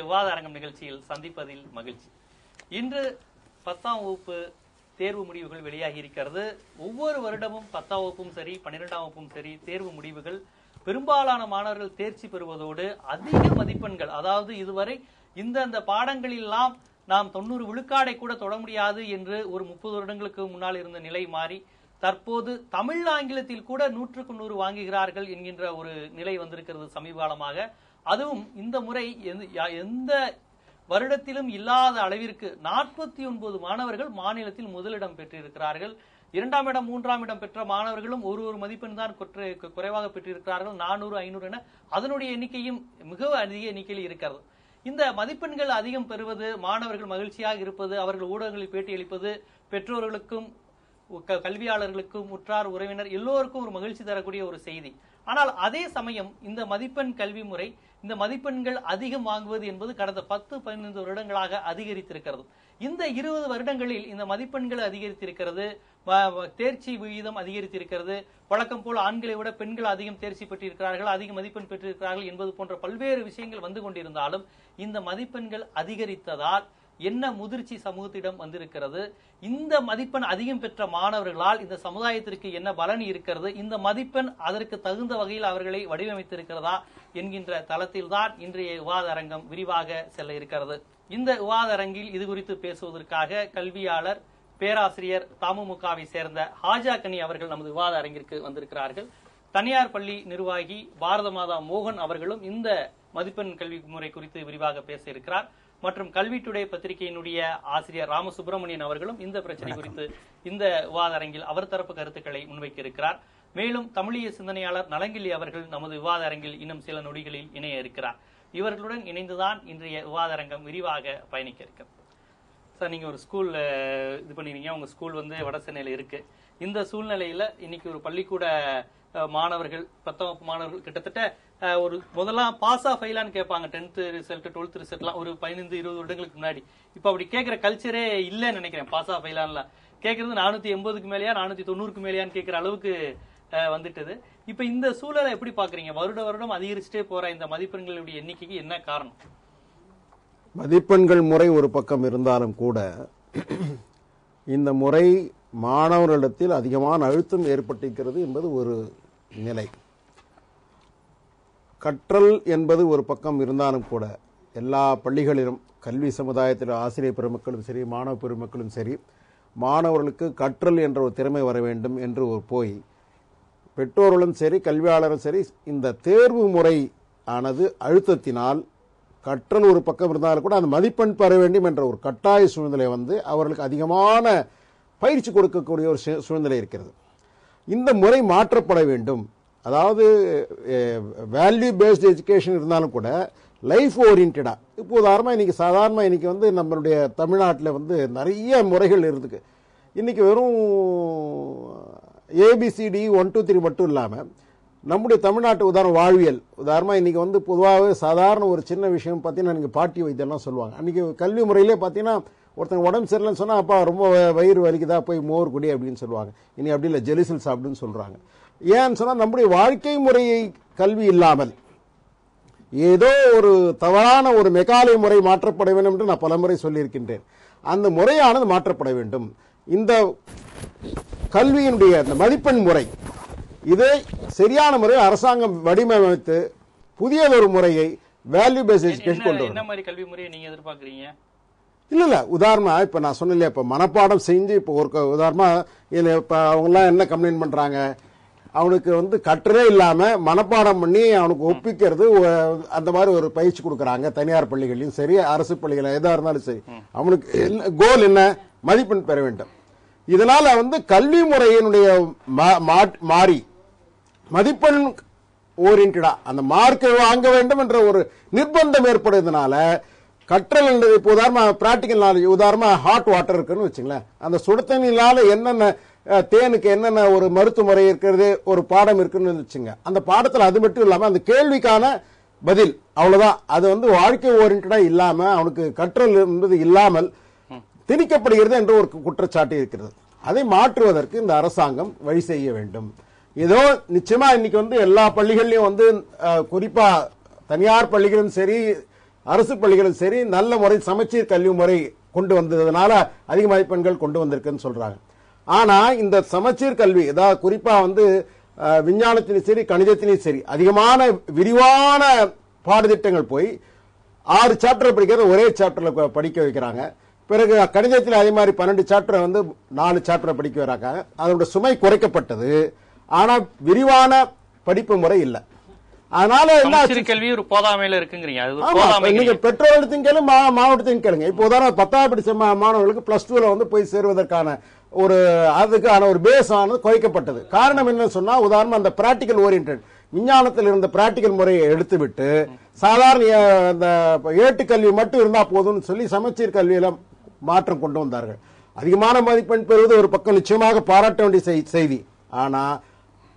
விவாத அரங்கம் நிகழ்ச்சியில் சந்திப்பதில் மகிழ்ச்சி. இன்று 10ஆம் வகுப்பு தேர்வு முடிவுகள் வெளியாகி இருக்கிறது. ஒவ்வொரு வருடமும் 10ஆம் வகுப்பும் சரி 12ஆம் வகுப்பும் சரி தேர்வு முடிவுகள் பெரும்பாலான மாணவர்கள் தேர்ச்சி பெறுவதோடு அதிக மதிப்பெண்கள், அதாவது இதுவரை இந்த பாடங்களெல்லாம் நாம் 90 விழுக்காடை கூட தொட முடியாது என்று ஒரு 30 வருடங்களுக்கு முன்னால் இருந்த நிலை மாறி தற்போது தமிழ் ஆங்கிலத்தில் கூட 100க்கு 100 வாங்குகிறார்கள் என்கின்ற ஒரு நிலை வந்திருக்கிறது சமீப காலமாக. அதுவும் இந்த முறை எந்த வருடத்திலும் இல்லாத அளவிற்கு 49 மாணவர்கள் மாநிலத்தில் முதலிடம் பெற்றிருக்கிறார்கள். 2ஆம் இடம் 3ஆம் இடம் பெற்ற மாணவர்களும் ஒரு மதிப்பெண் தான் குறைவாக பெற்றிருக்கிறார்கள். 400 500 என அதனுடைய எண்ணிக்கையும் மிக அதிக எண்ணிக்கையில் இருக்கிறது. இந்த மதிப்பெண்கள் அதிகம் பெறுவது, மாணவர்கள் மகிழ்ச்சியாக இருப்பது, அவர்கள் ஊடகங்களில் பேட்டியளிப்பது பெற்றோர்களுக்கும் கல்வியாளர்களுக்கும் உற்றார் உறவினர் எல்லோருக்கும் ஒரு மகிழ்ச்சி தரக்கூடிய ஒரு செய்தி. ஆனால் அதே சமயம் இந்த மதிப்பெண் கல்வி முறை, இந்த மதிப்பெண்கள் அதிகம் வாங்குவது என்பது கடந்த 10-15 வருடங்களாக அதிகரித்திருக்கிறது. இந்த 20 வருடங்களில் இந்த மதிப்பெண்கள் அதிகரித்திருக்கிறது, தேர்ச்சி விகிதம் அதிகரித்திருக்கிறது. வழக்கம் போல் ஆண்களை விட பெண்கள் அதிகம் தேர்ச்சி பெற்றிருக்கிறார்கள், அதிக மதிப்பெண் பெற்றிருக்கிறார்கள் என்பது போன்ற பல்வேறு விஷயங்கள் வந்து கொண்டிருந்தாலும் இந்த மதிப்பெண்கள் அதிகரித்ததால் என்ன முதிர்ச்சி சமூகத்திடம் வந்திருக்கிறது, இந்த மதிப்பெண் அதிகம் பெற்ற மாணவர்களால் இந்த சமுதாயத்திற்கு என்ன பலன் இருக்கிறது, இந்த மதிப்பெண் அதற்கு தகுந்த வகையில் அவர்களை வடிவமைத்திருக்கிறதா என்கின்ற தளத்தில்தான் இன்றைய விவாத அரங்கம் விரிவாக செல்ல இருக்கிறது. இந்த விவாத அரங்கில் இது குறித்து பேசுவதற்காக கல்வியாளர் பேராசிரியர் தமுமுகவை சேர்ந்த ஹாஜா கனி அவர்கள் நமது விவாத அரங்கிற்கு வந்திருக்கிறார்கள். தனியார் பள்ளி நிர்வாகி பாரத மாதா மோகன் அவர்களும் இந்த மதிப்பெண் கல்வி முறை குறித்து விரிவாக பேச இருக்கிறார். மற்றும் கல்வி டுடே பத்திரிகையினுடைய ஆசிரியர் ராமசுப்ரமணியன் அவர்களும் இந்த பிரச்சனை குறித்து இந்த விவாத அரங்கில் அவர் தரப்பு கருத்துக்களை முன்வைக்க இருக்கிறார். மேலும் தமிழிய சிந்தனையாளர் நலங்கிள்ளி அவர்கள் நமது விவாத அரங்கில் இன்னும் சில நொடிகளில் இணைய இருக்கிறார். இவர்களுடன் இணைந்துதான் இன்றைய விவாத அரங்கம் விரிவாக பயணிக்க இருக்கிறது. சார், நீங்க ஒரு ஸ்கூல் இது பண்ணிருக்கீங்க, உங்க ஸ்கூல் வந்து வட சென்னையில இருக்கு. இந்த சூழ்நிலையில இன்னைக்கு ஒரு பள்ளிக்கூட மாணவர்கள் 10ஆம் வகுப்பு மாணவர்கள் கிட்டத்தட்ட ஒரு முதலாம் பாஸா ஃபெயிலான்னு கேட்பாங்க. 10th ரிசல்ட் 12th ரிசல்ட்லாம் ஒரு 15-20 வருடங்களுக்கு முன்னாடி. இப்ப அப்படி கேட்கிற கல்ச்சரே இல்லைன்னு நினைக்கிறேன். பாஸா ஃபெயிலான்லாம் கேட்கறது 480க்கு மேலேயா 490க்கு மேலேயான்னு கேட்கிற அளவுக்கு வந்துட்டது. இப்ப இந்த சூழலை எப்படி பாக்குறீங்க? வருடம் அதிகரிச்சுட்டே போற இந்த மதிப்பெண்களுடைய எண்ணிக்கைக்கு என்ன காரணம்? மதிப்பெண்கள் முறை ஒரு பக்கம் இருந்தாலும் கூட இந்த முறை மாணவர்களிடத்தில் அதிகமான அழுத்தம் ஏற்பட்டிருக்கிறது என்பது ஒரு நிலை. கற்றல் என்பது ஒரு பக்கம் இருந்தாலும் கூட எல்லா பள்ளிகளிலும் கல்வி சமுதாயத்தில் ஆசிரியர் பெருமக்களும் சரி மாணவ பெருமக்களும் சரி மாணவர்களுக்கு கற்றல் என்ற ஒரு திறமை வர வேண்டும் என்று போய் பெற்றோர்களும் சரி கல்வியாளரும் சரி இந்த தேர்வு முறை ஆனது அழுத்தத்தினால் கற்றல் ஒரு பக்கம் இருந்தாலும் கூட அந்த மதிப்பெண் பெற வேண்டும் என்ற ஒரு கட்டாய சூழ்நிலை வந்து அவர்களுக்கு அதிகமான பயிற்சி கொடுக்கக்கூடிய ஒரு சூழ்நிலை இருக்கிறது. இந்த முறை மாற்றப்பட வேண்டும். அதாவது வேல்யூ பேஸ்டு எஜுகேஷன் இருந்தாலும் கூட லைஃப் ஓரியன்டா. இப்போ உதாரணமாக இன்னைக்கு சாதாரணமாக இன்னைக்கு வந்து நம்மளுடைய தமிழ்நாட்டில் வந்து நிறைய முறைகள் இருக்குது. இன்னைக்கு வெறும் ABCD 1 2 3 மட்டும் இல்லாமல் நம்முடைய தமிழ்நாட்டு வாழ்வியல் உதாரணமாக இன்னைக்கு வந்து பொதுவாகவே சாதாரண ஒரு சின்ன விஷயம் பார்த்தீங்கன்னா நீங்கள் பாட்டி வைத்தியம்லாம் சொல்லுவாங்க. அன்றைக்கி கல்வி முறையிலே பார்த்தீங்கன்னா ஒருத்தங்க உடம்பு சரியில்லைன்னு சொன்னால் அப்பா ரொம்ப வயிறு வலிக்குதா போய் மோர் குடி அப்படின்னு சொல்லுவாங்க. இனி அப்படி இல்லை, ஜெலிசில் சாப்பிடுன்னு சொல்கிறாங்க. ஏன்னு சொன்னால் நம்முடைய வாழ்க்கை முறையை கல்வி இல்லாமல் ஏதோ ஒரு தவறான ஒரு மெகாலை முறை மாற்றப்பட வேண்டும் என்று நான் பல முறை சொல்லியிருக்கின்றேன். அந்த முறையானது மாற்றப்பட வேண்டும். இந்த கல்வியினுடைய இந்த மதிப்பெண் முறை இதை சரியான முறையில் அரசாங்கம் வடிவமைத்து புதியதொரு முறையை வேல்யூ பேஸ்ட் எஜுகேஷன் கொண்டு வரும். என்ன மாதிரி கல்வி முறையை நீங்க எதிர்பார்க்கறீங்க? இல்ல உதாரணமா இப்ப நான் சொன்னேன், இப்ப மனப்பாடம் செஞ்சு இப்ப ஒரு உதாரணமா இப்ப அவங்க எல்லாம் என்ன கம்ப்ளைண்ட் பண்றாங்க, அவனுக்கு வந்து கற்றே இல்லாம மனப்பாடம் பண்ணி அவனுக்கு ஒப்பிக்கிறது அந்த மாதிரி ஒரு பயிற்சி கொடுக்கறாங்க. தனியார் பள்ளிகளையும் சரி அரசு பள்ளிகள் எதா இருந்தாலும் சரி அவனுக்கு கோல் என்ன, மதிப்பெண் பெற வேண்டும். இதனால வந்து கல்வி முறையினுடைய மாறி மதிப்பெண் ஓரியன்டா அந்த மார்க்கை வாங்க வேண்டும் என்ற ஒரு நிர்பந்தம் ஏற்படுறதுனால கற்றல் என்றது இப்போ உதாரணமா பிராக்டிக்கல் நாலேஜ், உதாரணமா ஹாட் வாட்டர் இருக்குன்னு வச்சுங்களேன், அந்த சுட தண்ணியினால என்னென்ன தேனுக்கு என்னென்ன ஒரு மருத்துவ முறை இருக்கிறது ஒரு பாடம் இருக்குன்னு வச்சுங்க. அந்த பாடத்தில் அது மட்டும் இல்லாமல் அந்த கேள்விக்கான பதில் அவ்வளவுதான். அது வந்து வாழ்க்கை ஓரியன்டா இல்லாம அவனுக்கு கற்றல் என்பது இல்லாமல் திணிக்கப்படுகிறது என்ற ஒரு குற்றச்சாட்டு இருக்கிறது. அதை மாற்றுவதற்கு இந்த அரசாங்கம் வழி செய்ய வேண்டும். ஏதோ நிச்சயமா இன்னைக்கு வந்து எல்லா பள்ளிகள்லயும் வந்து குறிப்பா தனியார் பள்ளிகளும் சரி அரசு பள்ளிகளும் சரி நல்ல முறை சமச்சீர் கல்வி முறை கொண்டு வந்ததுனால அதிக மதிப்பெண்கள் கொண்டு வந்திருக்குன்னு சொல்றாங்க. ஆனா இந்த சமச்சீர் கல்வி ஏதாவது குறிப்பா விஞ்ஞானத்திலும் சரி கணிதத்திலும் சரி அதிகமான விரிவான பாடத்திட்டங்கள் போய் 6 சாப்டர் படிக்கிறத ஒரே சாப்டர்ல படிக்க வைக்கிறாங்க. பிறகு கணிதத்தில் அதே மாதிரி 12 சாப்டர் 4 சாப்டர் படிக்க வராங்க. அதோட சுமை குறைக்கப்பட்டது. ஆனா விரிவான படிப்பு முறை இல்லை. அதனால கல்வி ஒரு போதாமையில இருக்குங்கிறீங்க. நீங்க பெற்றோர்களையும் கேளு மாவட்டத்தையும் கேளுங்க. இப்போ உதாரணம் 10ஆம் படிச்ச மாணவர்களுக்கு +2ல போய் சேருவதற்கான அதுக்கான ஒரு பேஸ் ஆனது குறைக்கப்பட்டது. காரணம் என்ன சொன்னா உதாரணம் அந்த பிராக்டிகல் ஓரியன்டட் விஞ்ஞானத்தில் இருந்த பிராக்டிகல் முறையை எடுத்துவிட்டு சாதாரண அந்த ஏட்டுக்கல்வி மட்டும் இருந்தா போதும்னு சொல்லி சமச்சீர் கல்வியில மாற்றம் கொண்டு வந்தார்கள். அதிகமான மதிப்பெண் பெறுவது ஒரு பக்கம் நிச்சயமாக பாராட்ட வேண்டிய செய்தி. ஆனா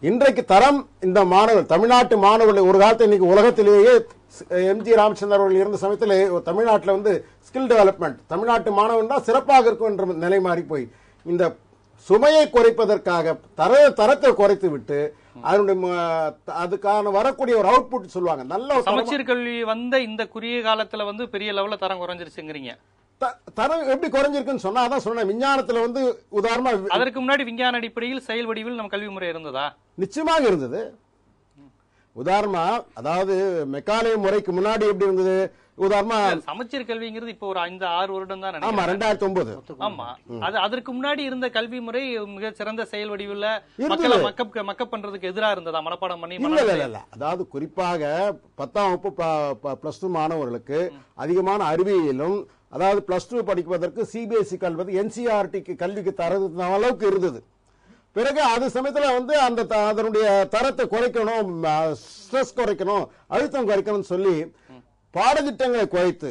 இன்றைக்கு தரம் இந்த மாணவர் தமிழ்நாட்டு மாணவர்கள் ஒரு காலத்தில் இன்னைக்கு உலகத்திலேயே எம்ஜி ராமச்சந்திரன் அவர்கள் இருந்த சமயத்தில் தமிழ்நாட்டில் ஸ்கில் டெவலப்மெண்ட் தமிழ்நாட்டு மாணவன் தான் சிறப்பாக இருக்கும் என்ற நிலை மாறி போய் இந்த சுமையை குறைப்பதற்காக தரத்தை குறைத்து விட்டு அதுக்கான வரக்கூடிய ஒரு அவுட்புட் சொல்லுவாங்க. நல்ல சமச்சீர் கல்வி இந்த குறுகிய காலத்துல பெரிய லெவல்ல தரம் குறைஞ்சிருச்சுங்கிறீங்க. தரம் எப்படி குறைஞ்சிருக்குன்னு சொன்னா அதான் சொன்ன விஞ்ஞானத்துல உதாரணமா அதற்கு முன்னாடி விஞ்ஞான அடிப்படையில் செயல் வடிவில் நம்ம கல்வி முறை இருந்ததா? நிச்சயமாக இருந்தது. உதாரணமா அதாவது மெக்கானிய முறைக்கு முன்னாடி எப்படி இருந்தது? உதாரணமா சமச்சீர் கல்விங்கிறது இப்போ ஒரு 5-6 வருடம் தான். ஆமா 2009. ஆமா அது அதற்கு முன்னாடி இருந்த கல்வி முறை மிக சிறந்த செயல் வடிவில் மக்களை மக்கப் பண்றதுக்கு எதிராக இருந்ததா? மனப்பாடம் பண்ணி இல்ல அதாவது குறிப்பாக 10ஆம் வகுப்பு +2 மாணவர்களுக்கு அதிகமான அறிவியலும் அதாவது +2 படிப்பதற்கு சிபிஎஸ்இ கல்வி என்சிஆர்டி கல்விக்கு தரது அளவுக்கு இருந்தது. பிறகு அது சமயத்தில் அந்த அதனுடைய தரத்தை குறைக்கணும், ஸ்ட்ரெஸ் குறைக்கணும், அழுத்தம் குறைக்கணும்னு சொல்லி பாடத்திட்டங்களை குறைத்து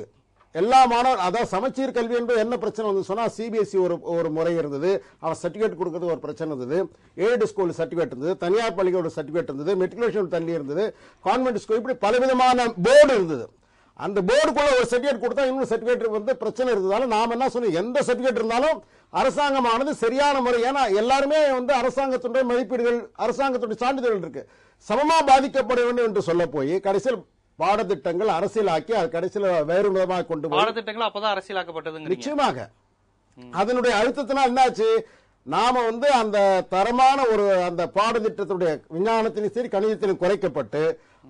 எல்லா மாணவர் அதாவது சமச்சீர் கல்வி என்பது என்ன பிரச்சனை சொன்னா சிபிஎஸ்இ ஒரு முறை இருந்தது. அவன் சர்டிபிகேட் கொடுக்கறது ஒரு பிரச்சனை இருந்தது. எய்டு ஸ்கூல் சர்டிபிகேட் இருந்தது, தனியார் பள்ளிகளோட சர்டிபிகேட் இருந்தது, மெட்ரிகுலேஷன் தள்ளி இருந்தது, கான்வென்ட் ஸ்கூல், இப்படி பலவிதமான போர்டு இருந்தது. அந்த போர்டுக்குள்ள ஒரு சர்டிபிகேட் கொடுத்தா இன்னொரு சர்டிபிகேட் பிரச்சனை இருந்ததால நாம என்ன சொன்னோம், எந்த சர்டிபிகேட் இருந்தாலும் அரசாங்கமானது சரியான முறை, ஏன்னா எல்லாருமே அரசாங்கத்துடைய மதிப்பீடுகள் அரசாங்கத்துடைய சான்றிதழ்கள் இருக்கு, சமமா பாதிக்கப்பட வேண்டும் என்று சொல்ல போய் கடைசியில் பாடத்திட்டங்கள் அரசியலாக்கி அது கடைசியில் வேறு விதமாக கொண்டு பாடத்திட்டங்கள் அப்பதான் அரசியலாக்கப்பட்டது. நிச்சயமாக அதனுடைய அழுத்தத்தினால் என்னாச்சு, நாம அந்த தரமான அந்த பாடத்திட்டத்துடைய விஞ்ஞானத்திலும் சரி கணிதத்திலும் குறைக்கப்பட்டு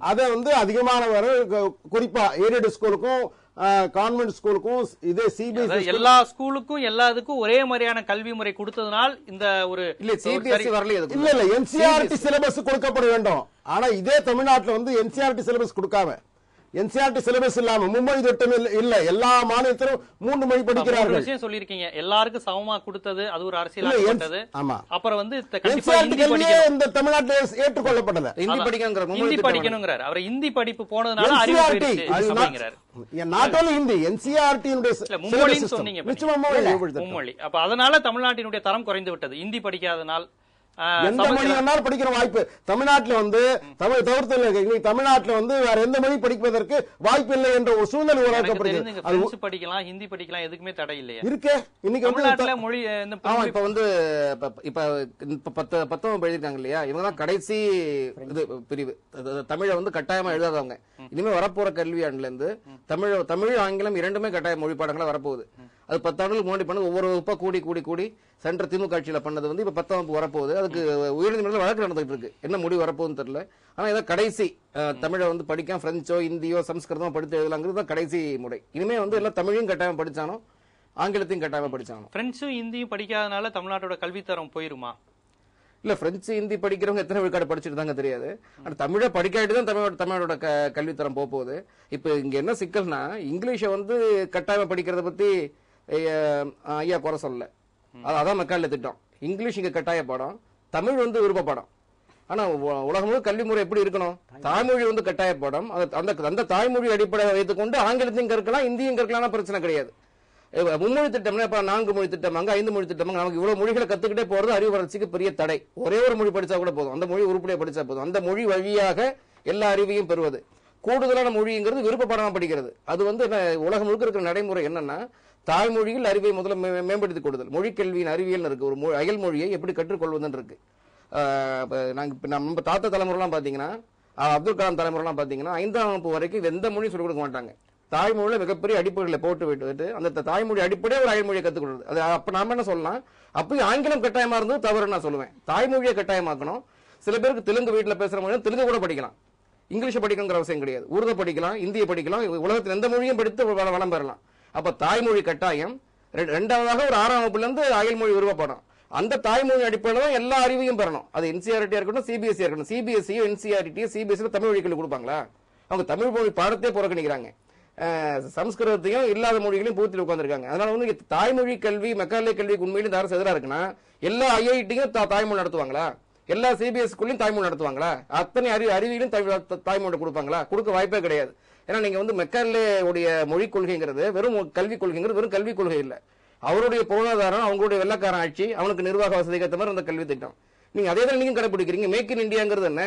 அதை அதிகமான குறிப்பா எய்டட் ஸ்கூலுக்கும் கான்வென்ட் ஸ்கூலுக்கும் இதே சிபிஎஸ்இ எல்லா ஸ்கூலுக்கும் எல்லா இதுக்கும் ஒரே மாதிரியான கல்வி முறை கொடுத்ததனால் இந்த ஒரு சிபிஎஸ்இ வரல. இல்ல என்சிஆர்டி சிலபஸ் கொடுக்கப்பட வேண்டும். ஆனா இதே தமிழ்நாட்டில் என்சிஆர்டி சிலபஸ் கொடுக்காம என்சிஆர்டி சிலபஸ் இல்லாம மும்மொழி திட்டம் இல்ல, எல்லா மாநிலத்திலும் 3 மொழி படிக்கிறார்கள். விஷயம் சொல்லிருக்கீங்க, எல்லாருக்கும் சமமா கொடுத்தது அது ஒரு அரசியலாக்கப்பட்டது. ஆமா, அப்புறம் இந்த தமிழ்நாட்டில் ஏற்றுக்கொள்ளப்படல. ஹிந்தி படிக்கணுங்கிறார் அவர். ஹிந்தி படிப்பு போனதுனால அறிவு அப்படிங்கிறார். நாட் ஒன்லி ஹிந்தி, என்சிஆர்டி மும்மொழின்னு சொன்னீங்க, மும்மொழி. அப்ப அதனால தமிழ்நாட்டினுடைய தரம் குறைந்து விட்டது ஹிந்தி படிக்காதனால். எந்த மொழி வேணாலும் படிக்கிற வாய்ப்பு தமிழ்நாட்டில் தமிழ் தவிர்த்து தமிழ்நாட்டில் வேற எந்த மொழி படிப்பதற்கு வாய்ப்பு இல்லை என்ற ஒரு சூழ்நிலை உருவாக்கப்படுகிறது. படிக்கலாம், ஹிந்தி படிக்கலாம், எதுக்குமே தடை இல்லையா இருக்கு. இன்னைக்கு தமிழ்நாட்டுல மொழி இப்ப 10ஆம் எழுதிருக்காங்க இல்லையா, இவங்க தான் கடைசி பிரிவு. தமிழை கட்டாயமா எழுதாதவங்க. இனிமே வரப்போற கல்வியாண்டுல இருந்து தமிழ் ஆங்கிலம் இரண்டுமே கட்டாய மொழி பாடங்களா வரப்போகுது. அது 10 ஆண்டுகள் முன்னாடி பண்ணது ஒவ்வொரு வகுப்பா கூடி சென்ற திமுக ஆட்சியில பண்ணது இப்ப 10ஆம் வகுப்பு வரப்போகுது. அதுக்கு உயர்நீதிமன்றத்தில் வழக்கு நடந்துட்டு இருக்கு, என்ன முடிவு வரப்போகுதுன்னு தெரியல. ஆனா இதான் கடைசி தமிழை படிக்க பிரெஞ்சோ இந்தியோ சம்ஸ்கிருதமோ படித்து எழுதலாங்கிறது தான் கடைசி முறை. இனிமே எல்லாம் தமிழையும் கட்டாயம் படிச்சானோ ஆங்கிலத்தையும் கட்டாயமா படிச்சானோ. பிரெஞ்சும் ஹிந்தியும் படிக்காதனால தமிழ்நாட்டோட கல்வித்தரம் போயிருமா? இல்ல பிரெஞ்சு ஹிந்தி படிக்கிறவங்க எத்தனை விழுக்காடு படிச்சுட்டு தாங்க தெரியாது. ஆனா தமிழை படிக்காட்டி தான் தமிழோட கல்வித்தரம் போகுது. இப்ப இங்க என்ன சிக்கல்னா, இங்கிலீஷை கட்டாயமா படிக்கிறத பத்தி ஐயா குறை சொல்லல, அதான் மெக்கானில திட்டம். இங்கிலீஷ் இங்க கட்டாய பாடம், தமிழ் விருப்ப பாடம். ஆனா உலகம் முழு கல்வி முறை எப்படி இருக்கணும், தாய்மொழி கட்டாய பாடம். அந்த தாய்மொழி அடிப்படையை வைத்துக் கொண்டு ஆங்கிலத்தையும் கற்கலாம், இந்தியும் கற்கலாம், பிரச்சனை கிடையாது. மும்மொழி திட்டம் இப்ப 4 மொழி திட்டமாங்க, 5 மொழி திட்டமாங்க, நமக்கு இவ்வளவு மொழிகளை கத்துக்கிட்டே போறது அறிவு வளர்ச்சிக்கு பெரிய தடை. ஒரே ஒரு மொழி படிச்சா கூட போதும், அந்த மொழி உருப்படியா படிச்சா போதும். அந்த மொழி வழியாக எல்லா அறிவையும் பெறுவது. கூடுதலான மொழிங்கிறது விருப்ப பாடமா படிக்கிறது. அது உலகம் முழுக்க இருக்கிற நடைமுறை என்னன்னா, தாய்மொழியில் அறிவை முதல்ல மேம்படுத்திக் கொடுதல். மொழிக்கல்வியின் அறிவியல் இருக்கு, ஒரு அயல் மொழியை எப்படி கற்றுக்கொள்வதுன்னு இருக்கு. நம்ம தாத்தா தலைமுறைலாம் பாத்தீங்கன்னா, அப்துல் கலாம் தலைமுறைலாம் பாத்தீங்கன்னா 5ஆம் வகுப்பு வரைக்கும் எந்த மொழியும் சொல்லிக் கொடுக்க மாட்டாங்க. தாய்மொழியில மிகப்பெரிய அடிப்படைகளை போட்டு விட்டு அந்த தாய்மொழி அடிப்படையே ஒரு அயல்மொழியை கத்துக்கொடுது. அது அப்ப நாம என்ன சொல்லலாம், அப்பயும் ஆங்கிலம் கட்டாயமா இருந்தது தவறு நான் சொல்லுவேன். தாய்மொழியை கட்டாயமாக்கணும். சில பேருக்கு தெலுங்கு வீட்டுல பேசுற மொழி தெலுங்கு கூட படிக்கலாம், இங்கிலீஷ் படிக்கணுங்கிற அவசியம் கிடையாது. உருது படிக்கலாம், இந்திய படிக்கலாம், உலகத்தில் எந்த மொழியும் படித்து வளம் பெறலாம். அப்ப தாய்மொழி கட்டாயம். ரெண்டாவதாக ஒரு 6ஆம் வகுப்புல இருந்து அயல்மொழி விருப்பப்படும். அந்த தாய்மொழி அடிப்படையில் தான் எல்லா அறிவையும் பெறணும். அது என்சிஆர்டியா இருக்கட்டும், சிபிஎஸ்சி இருக்கட்டும். சிபிஎஸ்சியோ என்சிஆர்டி சிபிஎஸ்சி தமிழ் வழி கல்வி கொடுப்பாங்களா? அவங்க தமிழ் மொழி பாடத்தையே புறக்கணிக்கிறாங்க. சமஸ்கிருதத்தையும் இல்லாத மொழிகளையும் பூர்த்தி உட்காந்துருக்காங்க. அதனால வந்து தாய்மொழி கல்வி மெக்காலே கல்விக்கு உண்மையிலும் யாரும் எதிராக இருக்குன்னா, எல்லா ஐஐடியும் தாய்மொழி நடத்துவாங்களா? எல்லா சிபிஎஸ்சிக்குள்ளயும் தாய்மொழி நடத்துவாங்களா? அத்தனை அறிவியலும் தாய்மொழி கொடுப்பாங்களா? கொடுக்க வாய்ப்பே கிடையாது. ஏன்னா நீங்க வந்து மெக்காலே உடைய மொழிக் கொள்கைங்கிறது வெறும் கல்விக் கொள்கைங்கிறது வெறும் கல்விக் கொள்கை இல்லை. அவருடைய பொருளாதாரம், அவங்களுடைய வெள்ளக்காரன் ஆட்சி, அவனுக்கு நிர்வாக வசதிக்கு ஏற்ற மாதிரி அந்த கல்வி திட்டம். நீங்க அதே தான் நீங்க கடைபிடிக்கிறீங்க. மேக் இன் இந்தியாங்கிறது என்ன?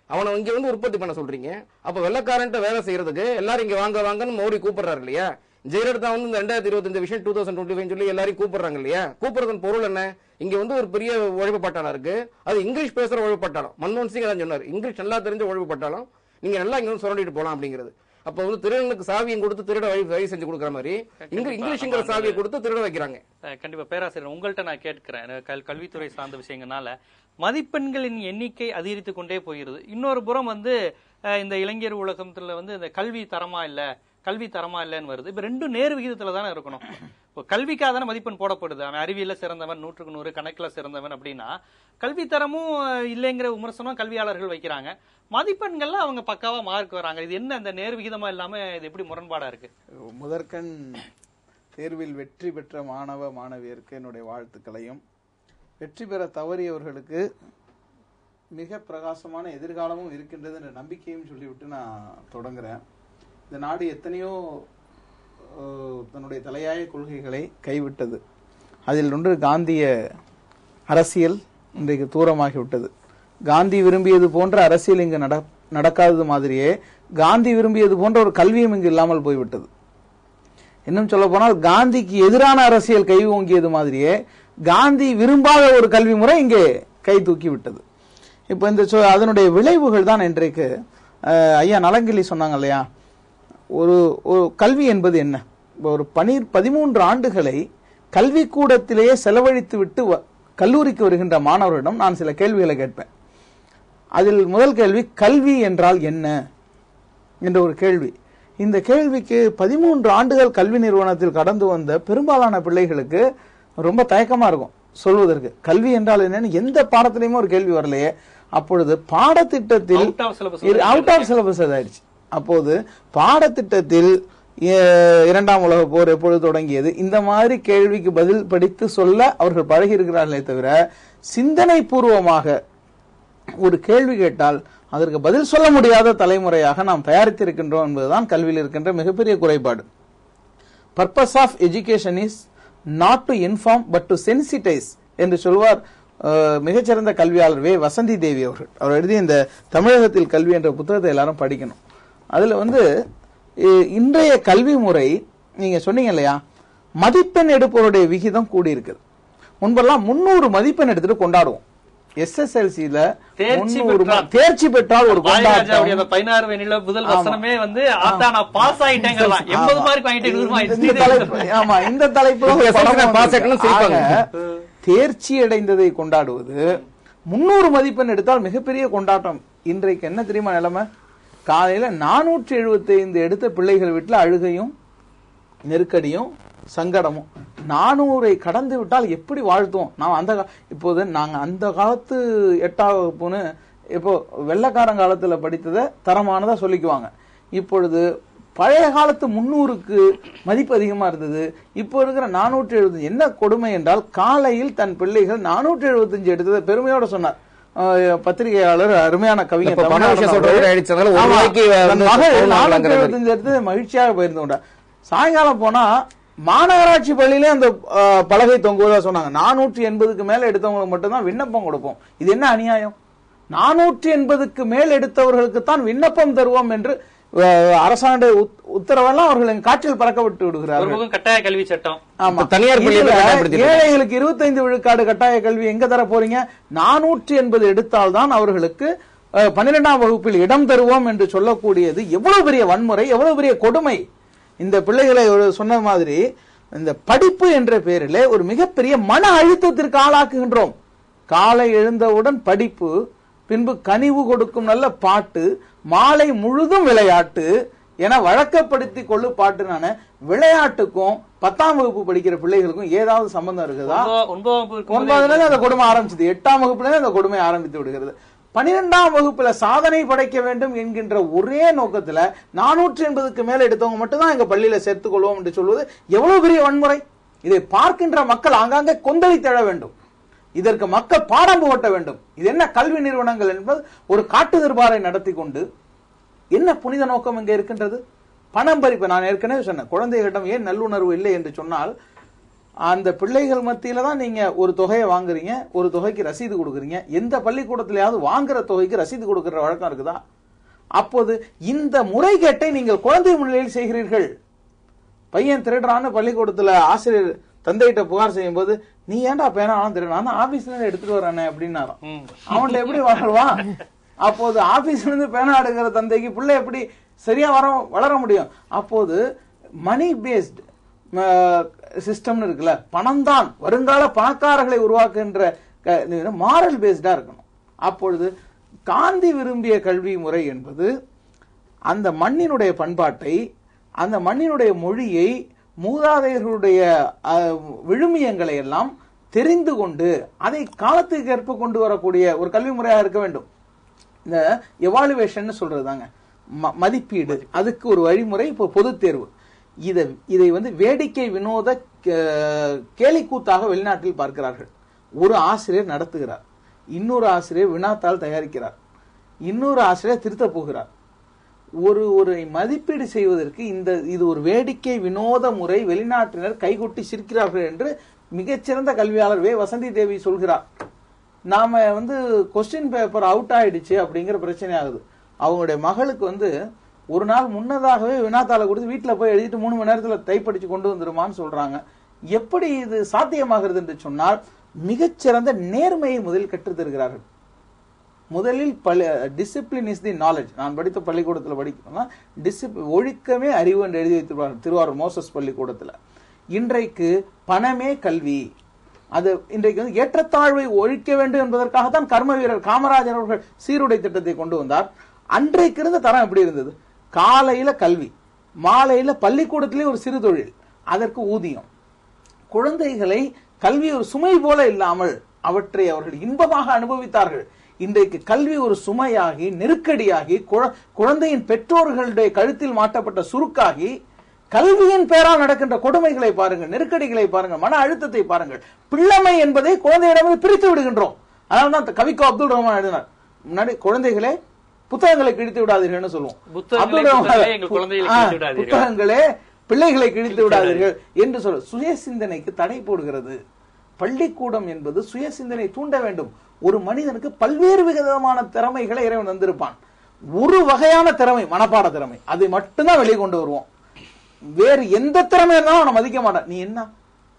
அவனை இங்க வந்து உற்பத்தி பண்ண சொல்றீங்க. அப்ப வெள்ளக்காரன்ட்ட வேலை செய்யறதுக்கு எல்லாரும் இங்க வாங்க வாங்கன்னு மோடி கூப்பிடுறாரு இல்லையா? ஜெயலலிதா வந்து இந்த 2025 விஷயம் 2025 சொல்லி எல்லாரையும் கூப்பிடுறாங்க இல்லையா? கூப்பிடுறதன் பொருள் என்ன? இங்க வந்து ஒரு பெரிய உழைப்பு பட்டாளம் இருக்கு. அது இங்கிலீஷ் பேசுற உழைப்பு பட்டாளம். மன்மோகன் சிங் அதான் சொன்னார், இங்கிலீஷ் நல்லா தெரிஞ்ச உழைப்பு பட்டாளம், நீங்க நல்லா இங்க வந்து சுரண்டிட்டு போலாம் அப்படிங்கிறது. அப்ப வந்து திருடனுக்கு சாவியும் கொடுத்து திருட வழி செஞ்சு கொடுக்குற மாதிரி இங்கிலீஷ்ங்கிற சாவியை கொடுத்து திருட வைக்கிறாங்க. கண்டிப்பா பேராசிரியர், உங்கள்கிட்ட நான் கேட்கிறேன், கல்வித்துறை சார்ந்த விஷயங்கள்னால மதிப்பெண்களின் எண்ணிக்கை அதிகரித்து கொண்டே போகிறது. இன்னொரு புறம் வந்து இந்த இளைஞர் உலகத்துல வந்து இந்த கல்வி தரமா இல்லைன்னு வருது. இப்ப ரெண்டும் நேர் விகிதத்துல தானே இருக்கணும். இப்போ கல்விக்காக தானே மதிப்பெண் போடப்படுது. அவன் அறிவியல சிறந்தவன், 100க்கு 100 கணக்குல சிறந்தவன் அப்படின்னா கல்வி தரமும் இல்லைங்கிற விமர்சனம் கல்வியாளர்கள் வைக்கிறாங்க. மதிப்பெண்கள்ல அவங்க பக்காவா மார்க் வராங்க. இது என்ன இந்த நேர் விகிதமா இல்லாம இது எப்படி முரண்பாடா இருக்கு? முதற்கண் தேர்வில் வெற்றி பெற்ற மாணவ மாணவியருக்கு என்னுடைய வாழ்த்துக்களையும், வெற்றி பெற தவறியவர்களுக்கு மிக பிரகாசமான எதிர்காலமும் இருக்கின்றது என்ற நம்பிக்கையும் சொல்லிவிட்டு நான் தொடங்குறேன். இந்த நாடு எத்தனையோ தன்னுடைய தலையாய கொள்கைகளை கைவிட்டது. அதில் ஒன்று காந்திய அரசியல் இன்றைக்கு தூரமாகிவிட்டது. காந்தி விரும்பியது போன்ற அரசியல் இங்கு நடக்காதது மாதிரியே காந்தி விரும்பியது போன்ற ஒரு கல்வியும் இங்கு இல்லாமல் போய்விட்டது. இன்னும் சொல்ல போனால் காந்திக்கு எதிரான அரசியல் கை ஓங்கியது மாதிரியே காந்தி விரும்பாத ஒரு கல்வி முறை இங்கே கை தூக்கி விட்டது. இப்ப இந்த அதனுடைய விளைவுகள் தான் இன்றைக்கு ஐயா நலங்கிள்ளி சொன்னாங்க இல்லையா, ஒரு கல்வி என்பது என்ன? ஒரு 13 ஆண்டுகளை கல்வி கூடத்திலேயே செலவழித்து விட்டு கல்லூரிக்கு வருகின்ற மாணவர்களிடம் நான் சில கேள்விகளை கேட்பேன். அதில் முதல் கேள்வி, கல்வி என்றால் என்ன என்ற ஒரு கேள்வி. இந்த கேள்விக்கு 13 ஆண்டுகள் கல்வி நிறுவனத்தில் கடந்து வந்த பெரும்பாலான பிள்ளைகளுக்கு ரொம்ப தயக்கமா இருக்கும் சொல்வதற்கு. கல்வி என்றால் என்னன்னு எந்த பாடத்திலையுமே ஒரு கேள்வி வரலையே. அப்பொழுது பாடத்திட்டத்தில் அவுட் ஆஃப் சிலபஸ் ஆயிடுச்சு. அப்போது பாடத்திட்டத்தில் 2ஆம் உலக போர் எப்பொழுது தொடங்கியது, இந்த மாதிரி கேள்விக்கு பதில் படித்து சொல்ல அவர்கள் பழகி இருக்கிறார்களே தவிர, சிந்தனை பூர்வமாக ஒரு கேள்வி கேட்டால் அதற்கு பதில் சொல்ல முடியாத தலைமுறையாக நாம் தயாரித்திருக்கின்றோம் என்பதுதான் கல்வியில் இருக்கின்ற மிகப்பெரிய குறைபாடு. Purpose of education is not to inform but to sensitise என்று சொல்வார் மிகச்சிறந்த கல்வியாளர் வே வசந்தி தேவி அவர்கள். அவர் எழுதிய இந்த தமிழகத்தில் கல்வி என்ற புத்தகத்தை எல்லாரும் படிக்கணும். அதுல வந்து இன்றைய கல்வி முறை, நீங்க சொன்னீங்க இல்லையா, மதிப்பெண் எடுப்பவருடைய விகிதம் கூடி இருக்குது. முன்பெல்லாம் 300 மதிப்பெண் எடுத்துட்டு கொண்டாடுவோம். எஸ்எஸ்எல்சில தேர்ச்சி பெற்றால் ஒரு கொண்டாட்டம். 16 முதல் வசனமே வந்து நான் பாஸ் ஆயிட்டேன், 80 மார்க் வாங்கிட்டேன். ஆமா, இந்த தலைப்பு தேர்ச்சி அடைந்ததை கொண்டாடுவது. 300 மதிப்பெண் எடுத்தால் மிகப்பெரிய கொண்டாட்டம். இன்றைக்கு என்ன தெரியுமா நிலைமை? காலையில 475 எடுத்த பிள்ளைகள் வீட்டுல அழுகையும் நெருக்கடியும் சங்கடமும். 400 கடந்து விட்டால் எப்படி வாழ்த்துவோம் நாம்? இப்போது நாங்க அந்த காலத்து 8ஆம் வகுப்புன்னு இப்போ வெள்ளக்காரன் காலத்துல படித்ததை தரமானதா சொல்லிக்குவாங்க. இப்பொழுது பழைய காலத்து 300க்கு மதிப்பு அதிகமா இருந்தது. இப்போ இருக்கிற 475 என்ன கொடுமை என்றால், காலையில் தன் பிள்ளைகள் 475 எடுத்ததை பெருமையோட சொன்னார் பத்திரிகையாளர், அருமையான கவிஞர். 475 எடுத்து மகிழ்ச்சியாக போயிருந்தோம். சாயங்காலம் போனா மாநகராட்சி பள்ளியிலே அந்த பலகை தொங்குவதா சொன்னாங்க. 480க்கு மேல எடுத்தவங்களுக்கு மட்டும்தான் விண்ணப்பம் கொடுப்போம். இது என்ன அநியாயம்? 480க்கு மேல் எடுத்தவர்களுக்கு தான் விண்ணப்பம் தருவோம் என்று அரசாங்க உத்தரவெல்லாம் அவர்கள் காற்றில் பறக்க விட்டு விடுகிறார்கள். கட்டாய கல்வி சட்டம். ஆமா, தனியார் ஏழைகளுக்கு 25 விழுக்காடு கட்டாய கல்வி எங்க தர போறீங்க? 480 எடுத்தால்தான் அவர்களுக்கு 12ஆம் வகுப்பில் இடம் தருவோம் என்று சொல்லக்கூடியது எவ்வளவு பெரிய வன்முறை, எவ்வளவு பெரிய கொடுமை. இந்த பிள்ளைகளை சொன்ன மாதிரி இந்த படிப்பு என்ற பெயரிலே ஒரு மிகப்பெரிய மன அழுத்தத்திற்கு ஆளாக்குகின்றோம். காலை எழுந்தவுடன் படிப்பு, பின்பு கனிவு கொடுக்கும் நல்ல பாட்டு, மாலை முழுதும் விளையாட்டு என வழக்கப்படுத்தி கொள்ளு பாட்டுனான விளையாட்டுக்கும் 10ஆம் வகுப்பு படிக்கிற பிள்ளைகளுக்கும் ஏதாவது சம்பந்தம் இருக்குதா? 9ல அந்த கொடுமை ஆரம்பிச்சது, 8ஆம் வகுப்புல அந்த கொடுமை ஆரம்பித்து விடுகிறது. 12ஆம் வகுப்புல சாதனை படைக்க வேண்டும் என்கின்ற ஒரே நோக்கத்துல 480க்கு மேல எடுத்தவங்க மட்டும்தான் எங்க பள்ளியில சேர்த்துக் கொள்வோம் என்று சொல்வது எவ்வளவு பெரிய வன்முறை! இதை பார்க்கின்ற மக்கள் ஆங்காங்கே கொந்தளித்தெழ வேண்டும். இதற்கு மக்கள் பாடம் புகட்ட வேண்டும். இது என்ன கல்வி நிறுவனங்கள் என்பது ஒரு காட்டு தர்பாரை நடத்தி கொண்டு என்ன புனித நோக்கம் இங்க இருக்கின்றது? பணம் பறிப்பு. நான் ஏற்கனவே சொன்னேன், குழந்தைகளிடம் ஏன் நல்லுணர்வு இல்லை என்று சொன்னால், அந்த பிள்ளைகள் மத்தியில தான் நீங்க ஒரு தொகையை வாங்குறீங்க, ஒரு தொகைக்கு ரசீது கொடுக்குறீங்க. எந்த பள்ளிக்கூடத்திலேயாவது வாங்குற தொகைக்கு ரசீது கொடுக்கிற வழக்கம் இருக்குதா? அப்போது இந்த முறைகேட்டை நீங்கள் குழந்தை முன்னிலையில் செய்கிறீர்கள். பையன் திருடுறான்னு பள்ளிக்கூடத்துல ஆசிரியர் தந்தைகிட்ட புகார் செய்யும் போது, நீ ஏன்டா பேனா திருடான், ஆபீஸ்ல எடுத்துட்டு வரானே அப்படின்னாராம். அவன்கிட்ட எப்படி வளருவான்? அப்போது ஆபீஸ்ல இருந்து பேனா எடுக்கிற தந்தைக்கு பிள்ளை எப்படி சரியா வளர முடியும்? அப்போது மணி பேஸ்ட் சிஸ்டம் இருக்குல்ல, பணம் தான் வருங்கால பணக்காரர்களை உருவாக்குகின்ற மாரல் பேஸ்டா இருக்கணும். அப்பொழுது காந்தி விரும்பிய கல்வி முறை என்பது அந்த மண்ணினுடைய பண்பாட்டை, அந்த மண்ணினுடைய மொழியை, மூதாதையர்களுடைய விழுமியங்களை எல்லாம் தெரிந்து கொண்டு அதை காலத்துக்கு ஏற்ப கொண்டு வரக்கூடிய ஒரு கல்வி முறையாக இருக்க வேண்டும். இந்த எவாலுவேஷன் சொல்றதுதாங்க மதிப்பீடு, அதுக்கு ஒரு வழிமுறை இப்போ பொது தேர்வு. இதை வேடிக்கை வினோத கேலிக்கூத்தாக வெளிநாட்டில் பார்க்கிறார்கள். ஒரு ஆசிரியர் நடத்துகிறார், இன்னொரு ஆசிரியர் வினாத்தாள் தயாரிக்கிறார், இன்னொரு ஆசிரியர் திருத்த போகிறார். ஒரு மதிப்பீடு செய்வதற்கு இது ஒரு வேடிக்கை வினோத முறை, வெளிநாட்டினர் கைகொட்டி சிரிக்கிறார்கள் என்று மிகச்சிறந்த கல்வியாளர் வசந்தி தேவி சொல்கிறார். நாம கொஸ்டின் பேப்பர் அவுட் ஆயிடுச்சு அப்படிங்கிற பிரச்சனை ஆகுது. அவங்களுடைய மகளுக்கு ஒரு நாள் முன்னதாகவே வினாத்தாளை கொடுத்து வீட்டுல போய் எழுதிட்டு 3 மணி நேரத்துல டைப்படிச்சு கொண்டு வந்துருமான்னு சொல்றாங்க. எப்படி இது சாத்தியமாகிறது என்று சொன்னால், மிகச்சிறந்த நேர்மையை முதலில் கற்றுத்தருகிறார்கள். முதலில் டிசிப்ளின் இஸ் தி நாலேஜ். நான் படித்த பள்ளிக்கூடத்தில் படிக்கணும்னா ஒழுக்கமே அறிவு என்று எழுதி வைத்திருப்பார்கள் திருவாரூர் மோசஸ் பள்ளிக்கூடத்தில். இன்றைக்கு பணமே கல்வி. அது இன்றைக்கு ஏற்றத்தாழ்வை ஒழிக்க வேண்டும் என்பதற்காகத்தான் கர்ம வீரர் காமராஜர் அவர்கள் சீருடை திட்டத்தை கொண்டு வந்தார். அன்றைக்கு இருந்த தரம் எப்படி இருந்தது? காலையில கல்வி, மாலையில பள்ளிக்கூடத்திலே ஒரு சிறு தொழில், அதற்கு ஊதியம். குழந்தைகளை கல்வி ஒரு சுமை போல இல்லாமல் அவற்றை அவர்கள் இன்பமாக அனுபவித்தார்கள். இன்றைக்கு கல்வி ஒரு சுமையாகி, நெருக்கடியாகி, குழந்தையின் பெற்றோர்களுடைய கழுத்தில் மாட்டப்பட்ட சுருக்காகி, கல்வியின் பெயரால் நடக்கின்ற கொடுமைகளை பாருங்கள், நெருக்கடிகளை பாருங்கள், மன அழுத்தத்தை பாருங்கள். பிள்ளைமை என்பதை குழந்தையிடம் பிரித்து விடுகின்றோம். அதனால்தான் கவிக்கோ அப்துல் ரஹ்மான் எழுதினார், முன்னாடி குழந்தைகளே புத்தகங்களை கிழித்து விடாதீர்கள் சொல்லுவோம். புத்தகங்களே பிள்ளைகளை கிழித்து விடாதீர்கள் என்று சொல்ல சுய சிந்தனைக்கு தடை போடுகிறது. பள்ளிக்கூடம் என்பது சுய சிந்தனை தூண்ட வேண்டும். ஒரு மனிதனுக்கு பல்வேறு விதமான திறமைகளை இறைவன் தந்திருப்பான். ஒரு வகையான திறமை மனப்பாட திறமை, அதை மட்டும்தான் வெளியே கொண்டு வருவோம். வேறு எந்த திறமை இருந்தாலும் அவனை மதிக்க மாட்டான். நீ என்ன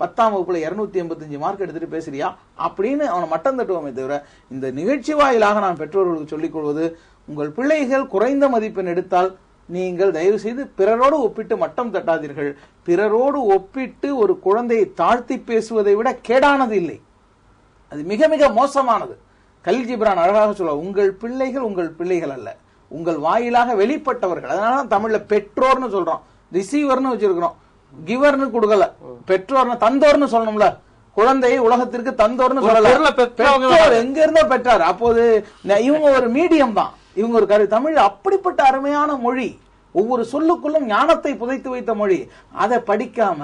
10ஆம் வகுப்புல 285 மார்க் எடுத்துட்டு பேசுறியா அப்படின்னு அவனை மட்டம் தட்டுவோமே தவிர, இந்த நிகழ்ச்சி வாயிலாக நான் பெற்றோர்களுக்கு சொல்லிக் கொள்வது, உங்கள் பிள்ளைகள் குறைந்த மதிப்பெண் எடுத்தால் நீங்கள் தயவு செய்து பிறரோடு ஒப்பிட்டு மட்டம் தட்டாதீர்கள். பிறரோடு ஒப்பிட்டு ஒரு குழந்தையை தாழ்த்தி பேசுவதை விட கேடானது இல்லை. அது மிக மிக மோசமானது. கலீல் ஜிப்ரான் அழகாக சொல்ல, உங்கள் பிள்ளைகள் உங்கள் பிள்ளைகள் அல்ல, உங்கள் வாயிலாக வெளிப்பட்டவர்கள். அதனால தமிழ்ல பெற்றோர்னு சொல்றோம், ரிசீவர்னு வச்சிருக்கிறோம், கிவர்னு கொடுக்கல. பெற்றோர்னு தந்தோர்னு சொல்லணும்ல, குழந்தையை உலகத்திற்கு தந்தோர்னு சொல்லல. பெற்றோர் எங்க இருந்தோ பெற்றார். அப்போது இவங்க ஒரு மீடியம் தான், இவங்க ஒரு கரு. தமிழ் அப்படிப்பட்ட அருமையான மொழி, ஒவ்வொரு சொல்லுக்குள்ளும் ஞானத்தை புதைத்து வைத்த மொழி. அதை படிக்காம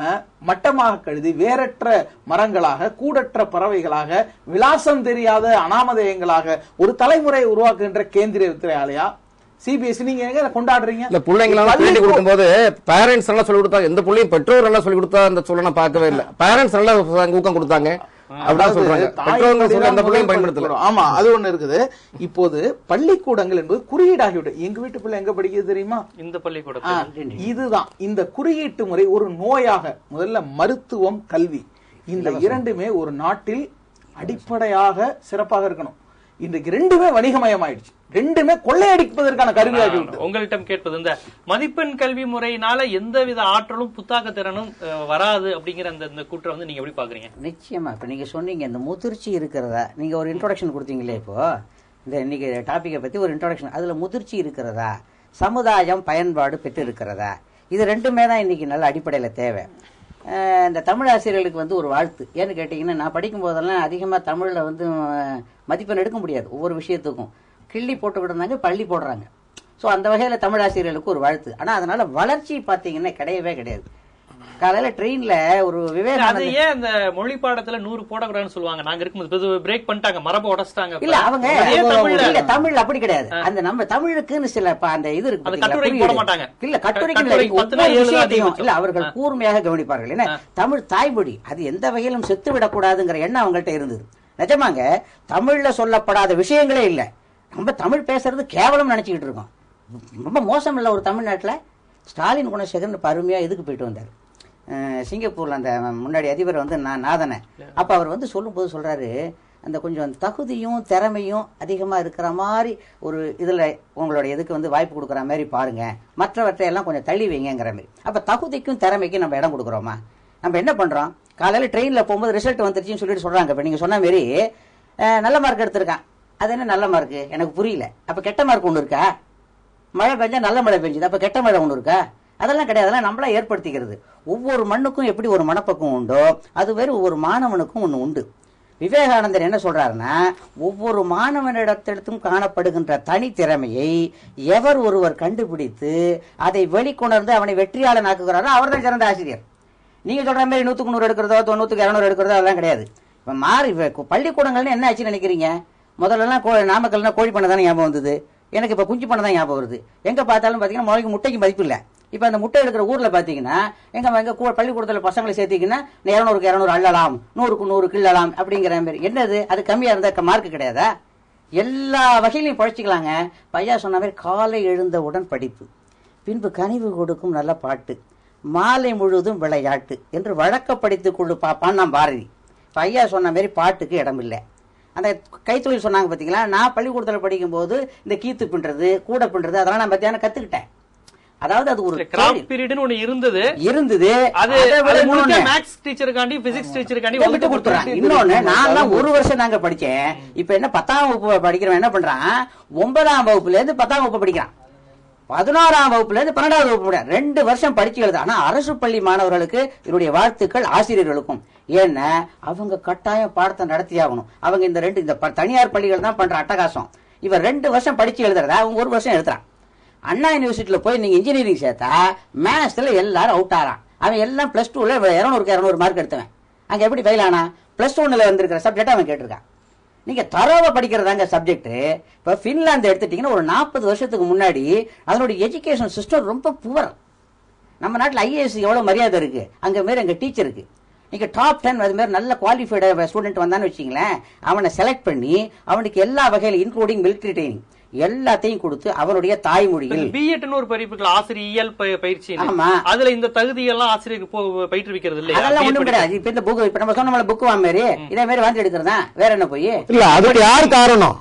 மட்டமாக கழுதி வேறற்ற மரங்களாக, கூடற்ற பறவைகளாக, விலாசம் தெரியாத அனாமதேயங்களாக ஒரு தலைமுறை உருவாக்குகின்ற கேந்திரிய வித்தியாலயா சிபிஎஸ்சி நீங்க எங்க கொண்டாடுறீங்க? இல்ல பிள்ளைங்களாம் சொல்லி கொடுக்கும் போது பேரண்ட்ஸ் எல்லாம் சொல்லி கொடுத்தாங்க. எந்த பிள்ளையும் பெற்றோர் எல்லாம் சொல்லி கொடுத்தா அந்த சொல்ல நான் பார்க்கவே இல்லை. பேரண்ட்ஸ் எல்லாம் ஊக்கம் கொடுத்தாங்க. ஆமா, அது ஒண்ணு இருக்குது. இப்போது பள்ளிக்கூடங்கள் என்பது குறியீடாகிவிட்டு, எங்க வீட்டு பிள்ளை எங்க படிக்கிறது தெரியுமா? இந்த பள்ளிக்கூடம். இதுதான் இந்த குறியீட்டு முறை ஒரு நோயாக. முதல்ல மருத்துவம், கல்வி, இந்த இரண்டுமே ஒரு நாட்டில் அடிப்படையாக சிறப்பாக இருக்கணும். இன்றைக்கு ரெண்டுமே வணிகமயமாயிடுச்சு, ரெண்டுமே கொள்ளையடிப்பதற்கான கருவியாகி விட்டது. உங்களிடம் கேட்பது, இந்த மதிப்பெண் கல்வி முறையினால எந்தவித ஆற்றலும் புத்தாக்க திறனும் வராது அப்படிங்கிற அந்த கூற்றை வந்து நீங்க எப்படி பாக்குறீங்க? நிச்சயமா இப்ப நீங்க சொன்னீங்க இந்த முதிர்ச்சி இருக்கிறதா, நீங்க ஒரு இன்ட்ரோடக்ஷன் கொடுத்தீங்களே, இப்போ இந்த இன்னைக்கு டாபிக்கை பத்தி ஒரு இன்ட்ரோடக்ஷன், அதுல முதிர்ச்சி இருக்கிறதா, சமுதாயம் பயன்பாடு பெற்று இருக்கிறதா, இது ரெண்டுமே தான் இன்னைக்கு நல்ல அடிப்படையில தேவை. இந்த தமிழ் ஆசிரியர்களுக்கு வந்து ஒரு வாழ்த்து. ஏன்னு கேட்டீங்கன்னா, நான் படிக்கும் போதெல்லாம் அதிகமா தமிழ்ல வந்து மதிப்பெண் எடுக்க முடியாது. ஒவ்வொரு விஷயத்துக்கும் கிள்ளி போட்டுக்கிட்டு இருந்தாங்க, பள்ளி போடுறாங்க. ஸோ அந்த வகையில தமிழ் ஆசிரியர்களுக்கு ஒரு வாழ்த்து. ஆனா அதனால வளர்ச்சி பாத்தீங்கன்னா கிடையவே கிடையாது. காலையில ட்ரெயின்ல ஒரு அது ஏன் அந்த மொழி பாடத்துல 100 போடக்கூடாதுன்னு சொல்லுவாங்க. நாங்க இருக்கும்போது பிரேக் பண்ணிட்டாங்க, மரபை உடைச்சிட்டாங்க. இல்ல அவங்க தமிழ் அப்படி கிடையாது. அந்த நம்ம தமிழுக்குன்னு சில அந்த இது இருக்கு, போட மாட்டாங்க. இல்ல கட்டுரைக்கு இல்ல, அவர்கள் கூர்மையாக கவனிப்பார்கள். ஏன்னா தமிழ் தாய்மொழி, அது எந்த வகையிலும் செத்து விடக்கூடாதுங்கிற எண்ணம் அவங்கள்ட்ட இருந்தது. நிஜமாங்க தமிழ்ல சொல்லப்படாத விஷயங்களே இல்ல. நம்ம தமிழ் பேசுறது கேவலம் நினைச்சுக்கிட்டு இருக்கோம். ரொம்ப மோசம் இல்ல. ஒரு தமிழ்நாட்டுல ஸ்டாலின் குணசேகரன் அருமையா எதுக்கு போயிட்டு வந்தாரு சிங்கப்பூர்ல, அந்த முன்னாடி அதிபர் வந்து நாதனை. அப்ப அவர் வந்து சொல்லும் போது சொல்றாரு, அந்த கொஞ்சம் தகுதியும் திறமையும் அதிகமா இருக்கிற மாதிரி ஒரு இதுல உங்களுடைய இதுக்கு வந்து வாய்ப்பு கொடுக்குற மாதிரி பாருங்க, மற்றவற்றை எல்லாம் கொஞ்சம் தள்ளி வைங்கிற மாதிரி. அப்ப தகுதிக்கும் திறமைக்கும் நம்ம இடம் கொடுக்குறோமா? நம்ம என்ன பண்றோம்? காலையில ட்ரெயின்ல போகும்போது ரிசல்ட் வந்துருச்சுன்னு சொல்லிட்டு சொல்றாங்க. இப்ப நீங்க சொன்ன மாதிரி நல்ல மார்க் எடுத்திருக்கான், அது என்ன நல்ல மார்க் எனக்கு புரியல. அப்ப கெட்ட மார்க் ஒண்ணு இருக்கா? மழை பெஞ்சா நல்ல மழை பெஞ்சுது, அப்ப கெட்ட மழை ஒண்ணு இருக்கா? அதெல்லாம் கிடையாது. அதெல்லாம் நம்மளா ஏற்படுத்திக்கிறது. ஒவ்வொரு மண்ணுக்கும் எப்படி ஒரு மனப்பக்குவம் உண்டோ அது வேறு ஒவ்வொரு மாணவனுக்கும் ஒண்ணு உண்டு. விவேகானந்தர் என்ன சொல்றாருன்னா, ஒவ்வொரு மாணவனிடத்திலும் காணப்படுகின்ற தனித்திறமையை எவர் ஒருவர் கண்டுபிடித்து அதை வெளிக்கொணர்ந்து அவனை வெற்றியாளன் ஆக்குகிறாரோ அவர் தான் சிறந்த ஆசிரியர். நீங்க சொல்ற மாதிரி 100க்கு 100 எடுக்கிறதோ 90க்கு 200 எடுக்கிறதோ அதெல்லாம் கிடையாது. இப்ப மாறி பள்ளிக்கூடங்கள்னு என்ன ஆச்சுன்னு நினைக்கிறீங்க? முதல்ல எல்லாம் நாமக்கல்னா கோழி பண்ண தானே ஞாபகம் வந்தது. எனக்கு இப்ப குஞ்சு பண்ண தான் ஞாபகம் வருது. எங்க பார்த்தாலும் பாத்தீங்கன்னா முளைக்கு முட்டைக்கு மதிப்பு இல்ல. இப்ப அந்த முட்டை எடுக்கிற ஊர்ல பாத்தீங்கன்னா எங்க பள்ளிக்கூடத்துல பசங்களை சேர்த்தீங்கன்னா 200க்கு 200 அள்ளலாம், 100க்கு 100 கிள்ளலாம் அப்படிங்கிற மாதிரி. என்னது அது கம்மியா இருந்தா மார்க் கிடையாதா? எல்லா வகையிலையும் பழச்சிக்கலாங்க. பையா சொன்ன மாதிரி காலை எழுந்தவுடன் படிப்பு, பின்பு கனிவு கொடுக்கும் நல்ல பாட்டு, மாலை முழுதும் விளையாட்டு என்று வழக்கப்படுத்திக் கொண்டு பாப்பான் நான் பாரதி. பையா சொன்ன மாதிரி பாட்டுக்கு இடம் இல்லை. அந்த கைத்தொழில் சொன்னாங்க பாத்தீங்களா, நான் பள்ளிக்கூடத்தில் படிக்கும் போது இந்த கீத்து பின்றது, கூட பின்றது அதெல்லாம் நான் மத்தியானம் கத்துக்கிட்டேன். அதாவது அது ஒரு கிராஃப்ட் பீரியட்னு ஒன்னு இருந்தது. அது மேத்ஸ் டீச்சருக்காண்டி பிசிக்ஸ் டீச்சருக்காண்டி விட்டு கொடுத்துறாங்க. இன்னொன்னு நான் ஒரு வருஷம் தாங்க படிச்சேன். இப்ப என்ன 10ஆம் வகுப்பு படிக்கிறவன் என்ன பண்றான், 9ஆம் வகுப்புல இருந்து 10ஆம் வகுப்பு படிக்கிறான், 11ஆம் வகுப்புல இருந்து 12ஆவது வகுப்பு 2 வருஷம் படிச்சு எழுது. ஆனா அரசு பள்ளி மாணவர்களுக்கு என்னுடைய வாழ்த்துக்கள், ஆசிரியர்களுக்கும். ஏன்னா அவங்க கட்டாயம் பாடத்தை நடத்தி ஆகணும். அவங்க இந்த தனியார் பள்ளிகள் தான் பண்ற அட்டகாசம். இவர் 2 வருஷம் படிச்சு எழுதுறதா அவங்க 1 வருஷம் எழுதுறான். அண்ணா யூனிவர்சிட்டியில போய் நீங்க இன்ஜினியரிங் சேர்த்தா மேத்ஸ்ல எல்லாரும் அவுட் ஆறான். அவன் எல்லாம் +2ல 200க்கு 200 மார்க் எடுத்தவன். அங்க எப்படி ஃபெயில் ஆனா? +1ல வந்திருக்கிற சப்ஜெக்ட் அவன் கேட்டிருக்கான். நீங்க தரவா படிக்கிறதாங்க சப்ஜெக்ட். இப்ப பின்லாந்து எடுத்துட்டீங்கன்னா ஒரு 40 வருஷத்துக்கு முன்னாடி அதனுடைய எஜுகேஷன் சிஸ்டம் ரொம்ப புவர். நம்ம நாட்டில் IAS எவ்வளவு மரியாதை இருக்கு, அங்க மாரி அங்க டீச்சருக்கு. நீங்க டாப் 10 அது மாதிரி நல்ல குவாலிஃபைடு ஸ்டூடெண்ட் வந்தான்னு வச்சுங்களேன், அவனை செலக்ட் பண்ணி அவனுக்கு எல்லா வகையில இன்க்ளூடிங் மிலிட்டரி ட்ரைனிங் எல்லாத்தையும் கொடுத்து அவருடைய தாய்மொழியில் பிஎட்னு ஒரு படிப்புகள் ஆசிரியல் பயிற்சி. அதுல இந்த தகுதி எல்லாம் ஆசிரியருக்கு பயிற்றுவிக்கிறது இல்ல. அதெல்லாம் ஒண்ணும் கிடையாது. இப்ப இந்த புக் இப்ப நம்ம சொன்ன புக் மாதிரி இதே மாதிரி வாங்கி எடுக்கிறதா வேற என்ன போய் இல்ல. அதுக்கு யார் காரணம்?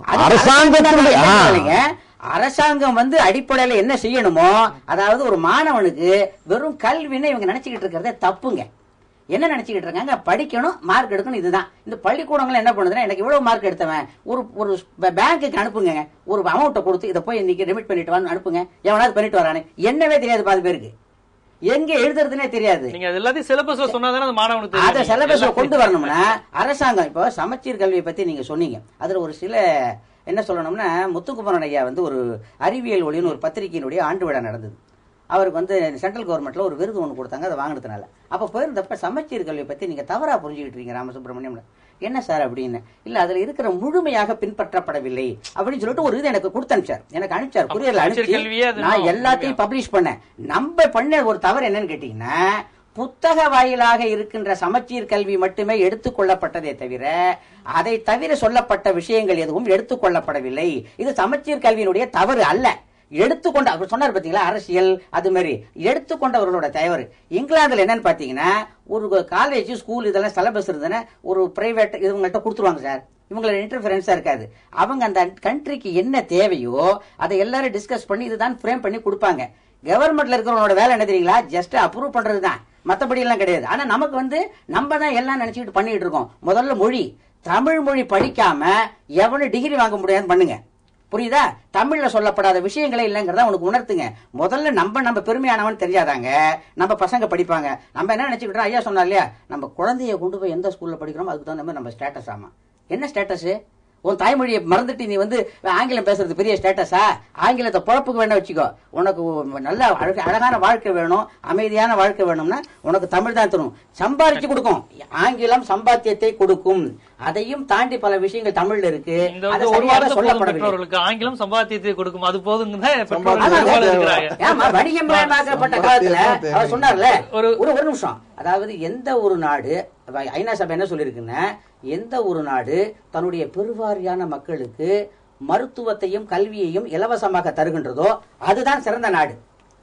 அரசாங்கம் வந்து அடிப்படையில என்ன செய்யணுமோ, அதாவது ஒரு மாணவனுக்கு வெறும் கல்வின்னு இவங்க நினைச்சுக்கிட்டு இருக்கிறதே தப்புங்க. என்ன நினைச்சுக்கிட்டு இருக்காங்க, படிக்கணும் மார்க் எடுக்கணும், இதுதான். இந்த பள்ளிக்கூடங்கள் என்ன பண்ணுதுன்னா, எனக்கு இவ்வளவு மார்க் எடுத்தவன் ஒரு பேங்க்குக்கு அனுப்புங்க, ஒரு அமௌண்ட்டை கொடுத்து இதை போய் இன்னைக்கு ரெமிட் பண்ணிட்டு வான்னு அனுப்புங்க, எவனாவது பண்ணிட்டு வரானே. என்னவே தெரியாது பாதி பேருக்கு, எங்க எழுதுறதுனே தெரியாது. நீங்க எல்லாத்தையும் சிலபஸ்ல சொன்னாதானே அந்த மாணவனுக்கு அதை சிலபஸ்ல கொண்டு வரணும்னா அரசாங்கம். இப்போ சமச்சீர் கல்வியை பத்தி நீங்க சொன்னீங்க. அதுல ஒரு சில என்ன சொல்லணும்னா, முத்துக்குமரன் ஐயா வந்து ஒரு அறிவியல் ஒளின்னு ஒரு பத்திரிகையினுடைய ஆண்டு விழா நடந்தது. அவருக்கு வந்து சென்ட்ரல் கவர்மெண்ட்ல ஒரு விருது ஒன்று கொடுத்தாங்க, அதை வாங்கினதுனால. அப்ப போயிருந்தப்ப சமச்சீர் கல்வியை பத்தி நீங்க தவறா புரிஞ்சுக்கிட்டு இருக்கீங்க ராமசுப்ரமணியம். என்ன சார் அப்படின்னு. இல்ல அதுல இருக்கிற முழுமையாக பின்பற்றப்படவில்லை அப்படின்னு சொல்லிட்டு ஒரு இது எனக்கு கொடுத்து அனுப்பிச்சார். எனக்கு அனுப்பிச்சார், குரியர்ல அனுப்பிச்சு நான் எல்லாத்தையும் பப்ளிஷ் பண்ணேன். நம்ம பண்ண ஒரு தவறு என்னன்னு கேட்டீங்கன்னா, புத்தக வாயிலாக இருக்கின்ற சமச்சீர் கல்வி மட்டுமே எடுத்துக்கொள்ளப்பட்டதே தவிர அதை தவிர சொல்லப்பட்ட விஷயங்கள் எதுவும் எடுத்துக்கொள்ளப்படவில்லை. இது சமச்சீர் கல்வியினுடைய தவறு அல்ல. எடுத்துக்கொண்ட அவர் சொன்னார் பாத்தீங்களா, அரசியல் அது மாதிரி எடுத்துக்கொண்டவர்களோட தயவு. இங்கிலாந்துல என்னன்னு பாத்தீங்கன்னா, ஒரு காலேஜ் ஸ்கூல் இதெல்லாம் சிலபஸ் இருந்ததுன்னா ஒரு பிரைவேட் இவங்கள்ட்ட கொடுத்துருவாங்க சார். இவங்களோட இன்டர்ஃபரன்ஸா இருக்காது. அவங்க அந்த கண்ட்ரிக்கு என்ன தேவையோ அதை எல்லாரும் டிஸ்கஸ் பண்ணி இதுதான் ஃப்ரேம் பண்ணி கொடுப்பாங்க. கவர்மெண்ட்ல இருக்கிறவங்களோட வேலை என்ன தெரியுங்களா, ஜஸ்ட் அப்ரூவ் பண்றதுதான், மத்தபடி எல்லாம் கிடையாது. ஆனா நமக்கு நம்ம தான் எல்லாம் நினைச்சிட்டு பண்ணிட்டு இருக்கோம். முதல்ல மொழி, தமிழ் மொழி படிக்காம எவனும் டிகிரி வாங்க முடியாதுன்னு பண்ணுங்க. புரியுதா? தமிழ்ல சொல்லப்படாத விஷயங்களே இல்லைங்கிறத உனக்கு உணர்த்துங்க. முதல்ல நம்ம பெருமையானவன் தெரிஞ்சாதாங்க நம்ம பசங்க படிப்பாங்க. நம்ம என்ன நினைச்சுக்கிட்டோம், ஐயா சொன்னா இல்லையா, நம்ம குழந்தைய கொண்டு போய் எந்த ஸ்கூல்ல படிக்கிறோமோ அதுக்கு தகுந்த மாதிரி நம்ம ஸ்டேட்டஸ். ஆமா, என்ன ஸ்டேட்டஸ்? உன் தாய்மொழியை மறந்துட்டு நீ ஆங்கிலம் பேசுறது பெரிய ஸ்டேட்டஸா? ஆங்கிலத்தை பொழப்புக்கு வேணா வச்சுக்கோ. உனக்கு நல்ல அழகான வாழ்க்கை வேணும், அமைதியான வாழ்க்கை வேணும்னா உனக்கு தமிழ் தான் தரும். சம்பாதிச்சு கொடுக்கும், ஆங்கிலம் சம்பாத்தியத்தை கொடுக்கும். அதையும் தாண்டி பல விஷயங்கள் தமிழ்ல இருக்கு. ஆங்கிலம் சம்பாத்தியத்தை கொடுக்கும், அது போதும். வணிகமயமாக்கப்பட்ட காலத்துல அவர் சொன்னார்ல, ஒரு நிமிஷம். அதாவது எந்த ஒரு நாடு, ஐநா சபை என்ன சொல்லிருக்குன்னா, எந்த ஒரு நாடு தன்னுடைய பெருவாரியான மக்களுக்கு மருத்துவத்தையும் கல்வியையும் இலவசமாக தருகின்றதோ அதுதான் சிறந்த நாடு.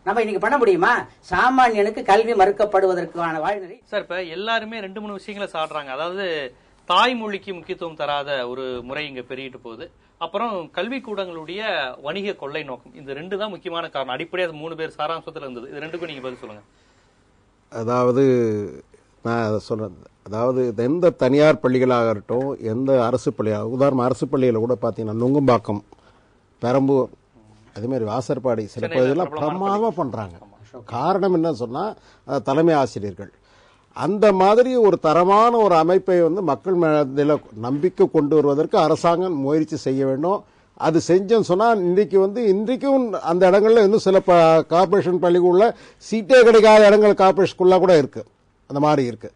நம்ம இன்னைக்கு பண்ண முடியுமா? சாமானியனுக்கு கல்வி மறுக்கப்படுவதற்கான வாழ்நிலை சார். இப்ப எல்லாருமே 2-3 விஷயங்களை சாடுறாங்க. அதாவது தாய்மொழிக்கு முக்கியத்துவம் தராத ஒரு முறை இங்க பெருகிட்டு போகுது. அப்புறம் கல்வி கூடங்களுடைய வணிக கொள்ளை நோக்கம். இந்த 2 தான் முக்கியமான காரணம். அடிப்படையாக 3 பேர் சாராம்சத்துல இருந்தது. இது 2க்கும் நீங்க பதில் சொல்லுங்க. அதாவது நான் அதை சொல்றேன். அதாவது எந்த தனியார் பள்ளிகளாக இருக்கட்டும், எந்த அரசு பள்ளியாக, உதாரணம் அரசு பள்ளியில் கூட பார்த்தீங்கன்னா நுங்கம்பாக்கம், பெரம்பூர், அதேமாதிரி வாசற்பாடி சில பகுதியெல்லாம் பிரமாதமாக பண்ணுறாங்க. காரணம் என்ன சொன்னால் தலைமை ஆசிரியர்கள் அந்த மாதிரி ஒரு தரமான ஒரு அமைப்பை மக்கள் மேல நம்பிக்கை கொண்டு வருவதற்கு அரசாங்கம் முயற்சி செய்ய வேண்டும். அது செஞ்சோன்னு சொன்னால் இன்றைக்கும் அந்த இடங்கள்ல இன்னும் சில கார்பரேஷன் பள்ளிக்குள்ள சீட்டே கிடைக்காத இடங்கள் கார்பரேஷனுக்குள்ள கூட இருக்கு, அந்த மாதிரி இருக்கு.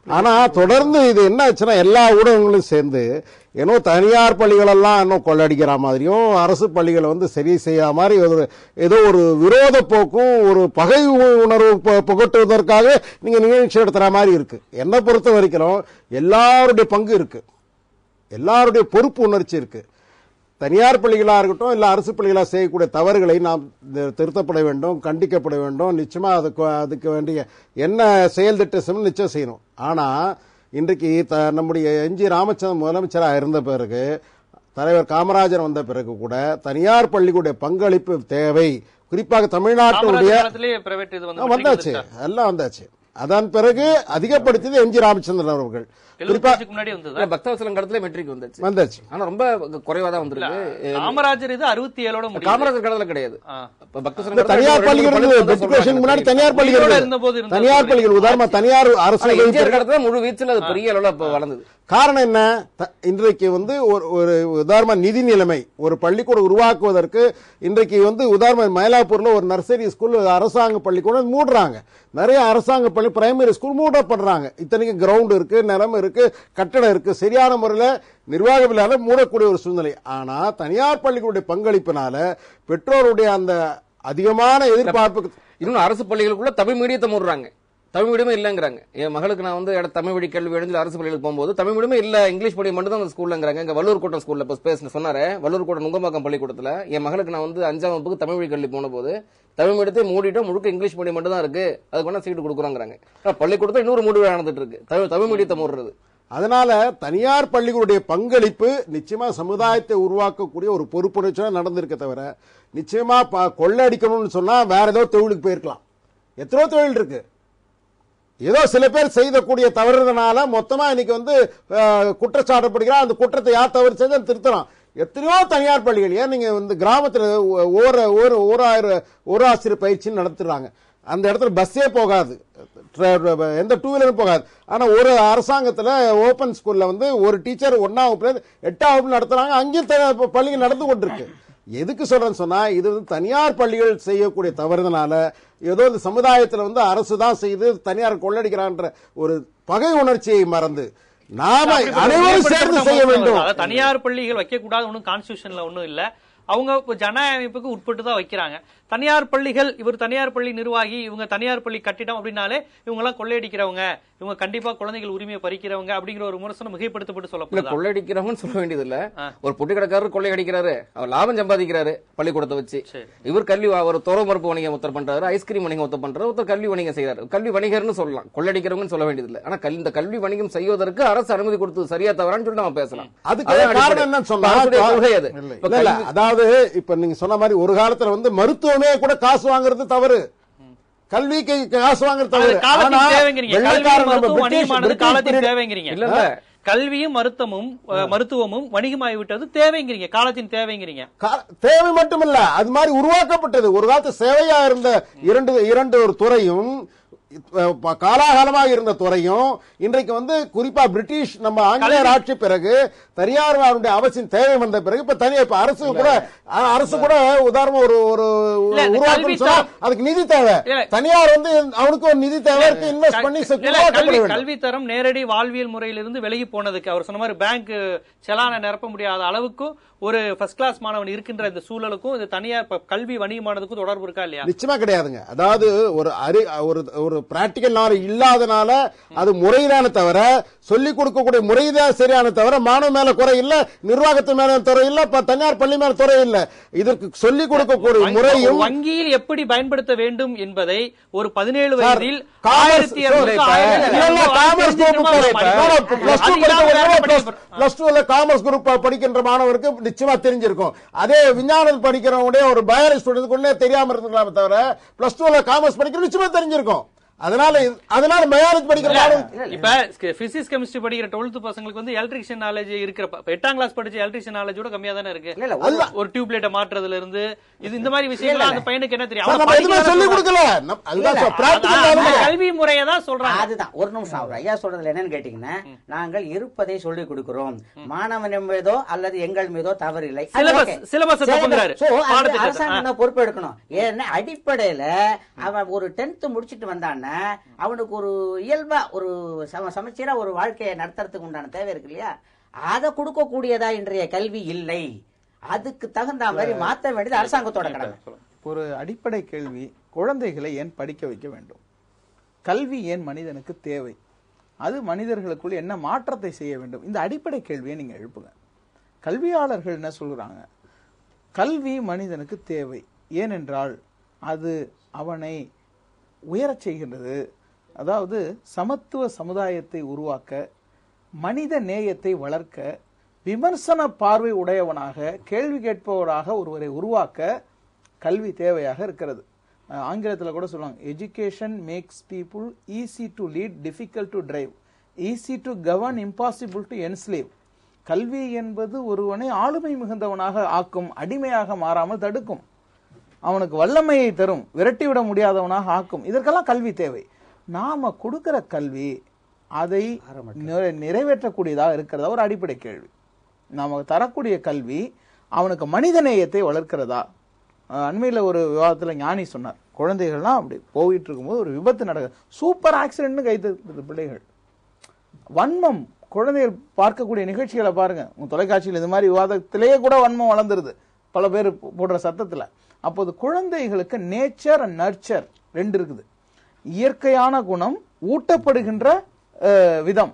ஆனா தொடர்ந்து இது என்ன ஆச்சுன்னா, எல்லா ஊடகங்களும் சேர்ந்து ஏன்னோ தனியார் பள்ளிகளெல்லாம் இன்னும் கொள்ளடிக்கிற மாதிரியும், அரசு பள்ளிகளை சரி செய்யாத மாதிரி ஏதோ ஒரு விரோத போக்கும் ஒரு பகை உணர்வு புகட்டுவதற்காக நீங்க நிகழ்ச்சி நடத்துற மாதிரி இருக்கு. என்னை பொறுத்த வரைக்கும் எல்லாருடைய பங்கு இருக்கு, எல்லாருடைய பொறுப்பு உணர்ச்சி இருக்கு. தனியார் பள்ளிகளாக இருக்கட்டும், இல்லை அரசு பள்ளிகளாக செய்யக்கூடிய தவறுகளை நாம் திருத்தப்பட வேண்டும், கண்டிக்கப்பட வேண்டும். நிச்சயமா அதுக்கு வேண்டிய என்ன செயல் திட்டம் நிச்சயம் செய்யணும். ஆனால் இன்றைக்கு நம்முடைய என்ஜி ராமச்சந்திரன் முதலமைச்சராக இருந்த பிறகு, தலைவர் காமராஜர் வந்த பிறகு கூட தனியார் பள்ளிகளுடைய பங்களிப்பு தேவை. குறிப்பாக தமிழ்நாட்டுடைய வந்தாச்சு, எல்லாம் வந்தாச்சு. அதன் பிறகு அதிகப்படுத்தியது என்ஜி ராமச்சந்திரன் அவர்கள். பக்தவத்சலம் காலத்துல மெட்ரிக் வந்துச்சு, ஆனா ரொம்ப குறைவா தான் வந்திருக்கு. காமராஜர் இது 67 காமராஜர் காலத்துல கிடையாது. தனியார் பள்ளிகள் முன்னாடி தனியார் பள்ளிகள், தனியார் பள்ளிகள் உதாரணமா தனியார் அரசு காலத்துல முழு வீச்சுல அது பெரிய அளவுல வளர்ந்தது. காரணம் என்ன? இன்றைக்கு ஒரு உதாரணமா நிதி நிலைமை ஒரு பள்ளிக்கூடம் உருவாக்குவதற்கு இன்றைக்கு உதாரணம் மயிலாப்பூர்ல ஒரு நர்சரி ஸ்கூல் அரசாங்க பள்ளிக்கூடம் மூடுறாங்க. நிறைய அரசாங்க பள்ளி பிரைமரி ஸ்கூல் மூடப்படுறாங்க. இத்தனைக்கு கிரவுண்ட் இருக்கு, நிலம் இருக்கு, கட்டடம் இருக்கு, சரியான முறையில் நிர்வாகவில்லாத மூடக்கூடிய ஒரு சூழ்நிலை. ஆனா தனியார் பள்ளிகளுடைய பங்களிப்பினால பெற்றோருடைய அந்த அதிகமான எதிர்பார்ப்பு. இன்னும் அரசு பள்ளிகளுக்குள்ள தமிழ் மீடியத்தை மூடுறாங்க, தமிழ் மீடியமே இல்லங்கிறாங்க. என் மகளுக்கு நான் தமிழ் வழி கல்வி வேணும் அரசு பள்ளிகளுக்கு போகும்போது தமிழ் மீடியமே இல்ல, இங்கிலீஷ் மீடியம் மட்டும் தான் அந்த ஸ்கூல்ங்கிறாங்க. இங்க வள்ளூர் கோட்டம் ஸ்கூல்ல பேச சொன்னாரு, வள்ளூர் கோட்டம் நுங்கம்பாக்கம் பள்ளிக்கூடத்துல என் மகளுக்கு நான் 5ஆம் வகுப்புக்கு தமிழ் வழி கல்வி போன போது தமிழ் மீடியத்தை மூடிட்டு முழுக்க இங்கிலீஷ் மீடியம் மட்டும் தான் இருக்கு, அதுக்கு வேணா சீட்டு கொடுக்குறாங்க. பள்ளிக்கூடத்தை இன்னொரு மூடு நடந்துட்டு இருக்கு, தமிழ் மீடியத்தை மூடுறது. அதனால தனியார் பள்ளிகளுடைய பங்களிப்பு நிச்சயமா சமுதாயத்தை உருவாக்கக்கூடிய ஒரு பொறுப்புணர்ச்சியா நடந்திருக்க தவிர, நிச்சயமா கொள்ளடிக்கணும்னு சொன்னா வேற ஏதோ தொழிலுக்கு போயிருக்கலாம். எத்தனையோ தொழில் இருக்கு. ஏதோ சில பேர் செய்யக்கூடிய தவறுனால மொத்தமா இன்னைக்கு குற்றச்சாட்டப்படுகிறார். அந்த குற்றத்தை யார் தவறு செஞ்சா திருத்தலாம். எத்தனையோ தனியார் பள்ளிகள், ஏன் நீங்க கிராமத்தில் ஒரு ஆசிரியர் பயிற்சி நடத்துறாங்க. அந்த இடத்துல பஸ்ஸே போகாது, எந்த டூ வீலரும் போகாது. ஆனா ஒரு அரசாங்கத்துல ஓபன் ஸ்கூல்ல ஒரு டீச்சர் 1ஆம் வகுப்புல 8ஆம் வகுப்பு நடத்துறாங்க. அங்கேயும் பள்ளிகள் நடந்து கொண்டிருக்கு. எதுக்கு சொல்றேன்னு சொன்னா, இது தனியார் பள்ளிகள் செய்யக்கூடிய தவறுதனால ஏதோ இந்த சமுதாயத்துல அரசு தான் செய்து தனியார் கொள்ளடிக்கிறான்ற ஒரு பகை உணர்ச்சியை மறந்து நாம அனைவரும் சேர்ந்து செய்ய வேண்டும். தனியார் பள்ளிகள் வைக்க கூடாது ஒன்னும் கான்ஸ்டிடியூஷன்ல ஒன்னும் இல்ல, அவங்க ஜனநாயக அமைப்புக்கு உட்பட்டு தான் வைக்கிறாங்க. தனியார் பள்ளிகள், இவர் தனியார் பள்ளி நிர்வாகி, இவங்க தனியார் பள்ளி கட்டிடம் அப்படின்னாலே இவங்க எல்லாம் கொள்ளையடிக்கிறவங்க, இவங்க கண்டிப்பா குழந்தைகள் உரிமையை பறிக்கிறவங்க அப்படிங்கிற ஒரு விமர்சனம் மிகைப்படுத்தப்பட்டு சொல்லப்படுது. கொள்ளையடிக்கிறவங்க சொல்ல வேண்டியது இல்ல. ஒரு பொட்டி கடைக்காரர் கொள்ளை அடிக்கிறாரு, அவர் லாபம் சம்பாதிக்கிறாரு பள்ளிக்கூடத்தை வச்சு. இவர் கல்வி ஒரு துறை மறுப்பு வணிகம் ஒருத்தர் பண்றாரு, ஐஸ்கிரீம் வணிகம் ஒருத்தர் பண்றாரு, ஒருத்தர் கல்வி வணிகம் செய்யறாரு. கல்வி வணிகர்னு சொல்லலாம், கொள்ளையடிக்கிறவங்க சொல்ல வேண்டியது இல்லை. ஆனா இந்த கல்வி வணிகம் செய்வதற்கு அரசு அனுமதி கொடுத்து சரியா தவறான்னு சொல்லி நம்ம பேசலாம். அதாவது இப்ப நீங்க சொன்ன மாதிரி ஒரு காலத்துல வந்து மருத்துவமே கூட காசு வாங்குறது தவறு, கல்விக்கு காசு வாங்குறது தவறு. கல்வியும் மருத்துவமும் வணிகமாகிவிட்டது தேவைங்கிறீங்க, காலத்தின் தேவைங்கிறீங்க. தேவை மட்டுமல்ல, அது மாதிரி உருவாக்கப்பட்டது. ஒரு காலத்து சேவையா இருந்த இரண்டு ஒரு துறையும் காலாகாலமாக இருந்த துறையும் இன்றைக்கு வந்து குறிப்பா பிரிட்டிஷ் நம்ம ஆங்கிலேயர் ஆட்சி பிறகு தனியார் அவசியம் தேவை வந்த பிறகு இப்ப தனியார் இப்ப அரசு கூட உதாரணம் ஒரு உருவாக்கம் அதுக்கு நிதி தேவை. தனியார் வந்து அவனுக்கு ஒரு நிதி தேவை இருக்கு, இன்வெஸ்ட் பண்ணி கல்வி தரம் நேரடி வாழ்வியல் முறையிலிருந்து விலகி போனதுக்கு அவர் சொன்ன மாதிரி பேங்க் செலான நிரப்ப முடியாத அளவுக்கு ஒரு ஃபர்ஸ்ட் கிளாஸ் மாணவன் இருக்கின்ற இந்த சூழலுக்கும் இந்த தனியார் கல்வி வணிகமானதுக்கும் தொடர்பு இருக்கா இல்லையா? நிச்சயமா கிடையாதுங்க. அதாவது ஒரு பிராக்டிகல் நாலேஜ் இல்லாதனால அது முறைதான தவிர சொல்லிக் கொடுக்கக்கூடிய முறைதான் சரியான தவிர மாணவ மேல குறை இல்ல, நிர்வாகத்து மேல துறை இல்ல, தனியார் பள்ளி மேல துறை இல்ல. இதற்கு சொல்லிக் கொடுக்கக்கூடிய முறையும் வங்கியில் எப்படி பயன்படுத்த வேண்டும் என்பதை ஒரு 17 வயதில் காமர்ஸ் குரூப் படிக்கின்ற மாணவருக்கு நிச்சயமா தெரிஞ்சிருக்கும். அதே விஞ்ஞானம் படிக்கிறவங்க ஒரு பயாலஜி ஸ்டூடெண்ட் தெரியாம இருந்திருக்கலாமே தவிர பிளஸ் 2 காமர்ஸ் படிக்கிற நிச்சயமா தெரிஞ்சிருக்கும். அதனால பயாலஜி படிக்கிற இப்ப பிசிக்ஸ் கெமிஸ்ட்ரி படிக்கிற 12th பசங்களுக்கு வந்து எலக்ட்ரிஷியன் நாலேஜ் இருக்கிற 8ஆம் கிளாஸ் படிச்ச எலக்ட்ரிஷியன் நாலேஜோட கம்மியா தானே இருக்கு. ஒரு டியூப் லைட்டை மாற்றுறதுல இருந்து இந்த மாதிரி விஷயங்கள் அந்த பையனுக்கு என்ன தெரியும்? சொல்லிக் கொடுக்கல, கல்வி முறையை தான் சொல்றாங்க. அதுதான் ஒரு நிமிஷம் ஐயா சொல்றதுல என்னன்னு கேட்டீங்கன்னா, நாங்கள் இருப்பதை சொல்லிக் கொடுக்கிறோம், மாணவன் மீதோ அல்லது எங்கள் மீதோ தவறில்லை, அரசாங்கம் பொறுப்பு எடுக்கணும். ஏன்னா அடிப்படையில அவன் ஒரு 10th முடிச்சிட்டு வந்தான்னா அவனுக்கு ஒரு இயல்பா ஒரு சமச்சீரா ஒரு வாழ்க்கையை நடத்துறதுக்கு உண்டான தேவை இருக்கு இல்லையா? அதை கொடுக்கக்கூடியதா இன்றைய கல்வி இல்லை. அதுக்கு தகுந்த மாதிரி மாற்ற வேண்டியது அரசாங்கத்தோட கடமை. ஒரு அடிப்படை கேள்வி, குழந்தைகளை ஏன் படிக்க வைக்க வேண்டும்? கல்வி ஏன் மனிதனுக்கு தேவை? அது மனிதர்களுக்குள் என்ன மாற்றத்தை செய்ய வேண்டும்? இந்த அடிப்படை கேள்வியை நீங்க எழுப்புங்க. கல்வியாளர்கள் என்ன சொல்றாங்க? கல்வி மனிதனுக்கு தேவை, ஏனென்றால் அது அவனை உயரச் செய்கின்றது. அதாவது சமத்துவ சமுதாயத்தை உருவாக்க, மனித நேயத்தை வளர்க்க, விமர்சன பார்வை உடையவனாக கேள்வி கேட்பவராக ஒருவரை உருவாக்க கல்வி தேவையாக இருக்கிறது. ஆங்கிலத்தில் கூட சொல்லுவாங்க, education makes people easy to lead, difficult to drive, easy to govern, impossible to enslave. கல்வி என்பது ஒருவனை ஆளுமை மிகுந்தவனாக ஆக்கும், அடிமையாக மாறாமல் தடுக்கும், அவனுக்கு வல்லமையை தரும், விரட்டிவிட முடியாதவனாக ஆக்கும். இதற்கெல்லாம் கல்வி தேவை. நாம கொடுக்கிற கல்வி அதை நிறைவேற்றக்கூடியதாக இருக்கிறதா? ஒரு அடிப்படை கேள்வி. நாம தரக்கூடிய கல்வி அவனுக்கு மனிதநேயத்தை வளர்க்கிறதா? அண்மையில் ஒரு விவாதத்தில் ஞானி சொன்னார், குழந்தைகள்லாம் அப்படி போயிட்டு இருக்கும்போது ஒரு விபத்து நடக்குது, சூப்பர் ஆக்சிடென்ட்னு கைது பிள்ளைகள். வன்மம், குழந்தைகள் பார்க்கக்கூடிய நிகழ்ச்சிகளை பாருங்க, உங்க தொலைக்காட்சியில் இந்த மாதிரி விவாதத்திலேயே கூட வன்மம் வளர்ந்துருது பல பேர் போடுற சத்தத்தில். அப்போது குழந்தைகளுக்கு நேச்சர் அண்ட் நர்ச்சர் ரெண்டு இருக்குது. இயற்கையான குணம், ஊட்டப்படுகின்ற விதம்,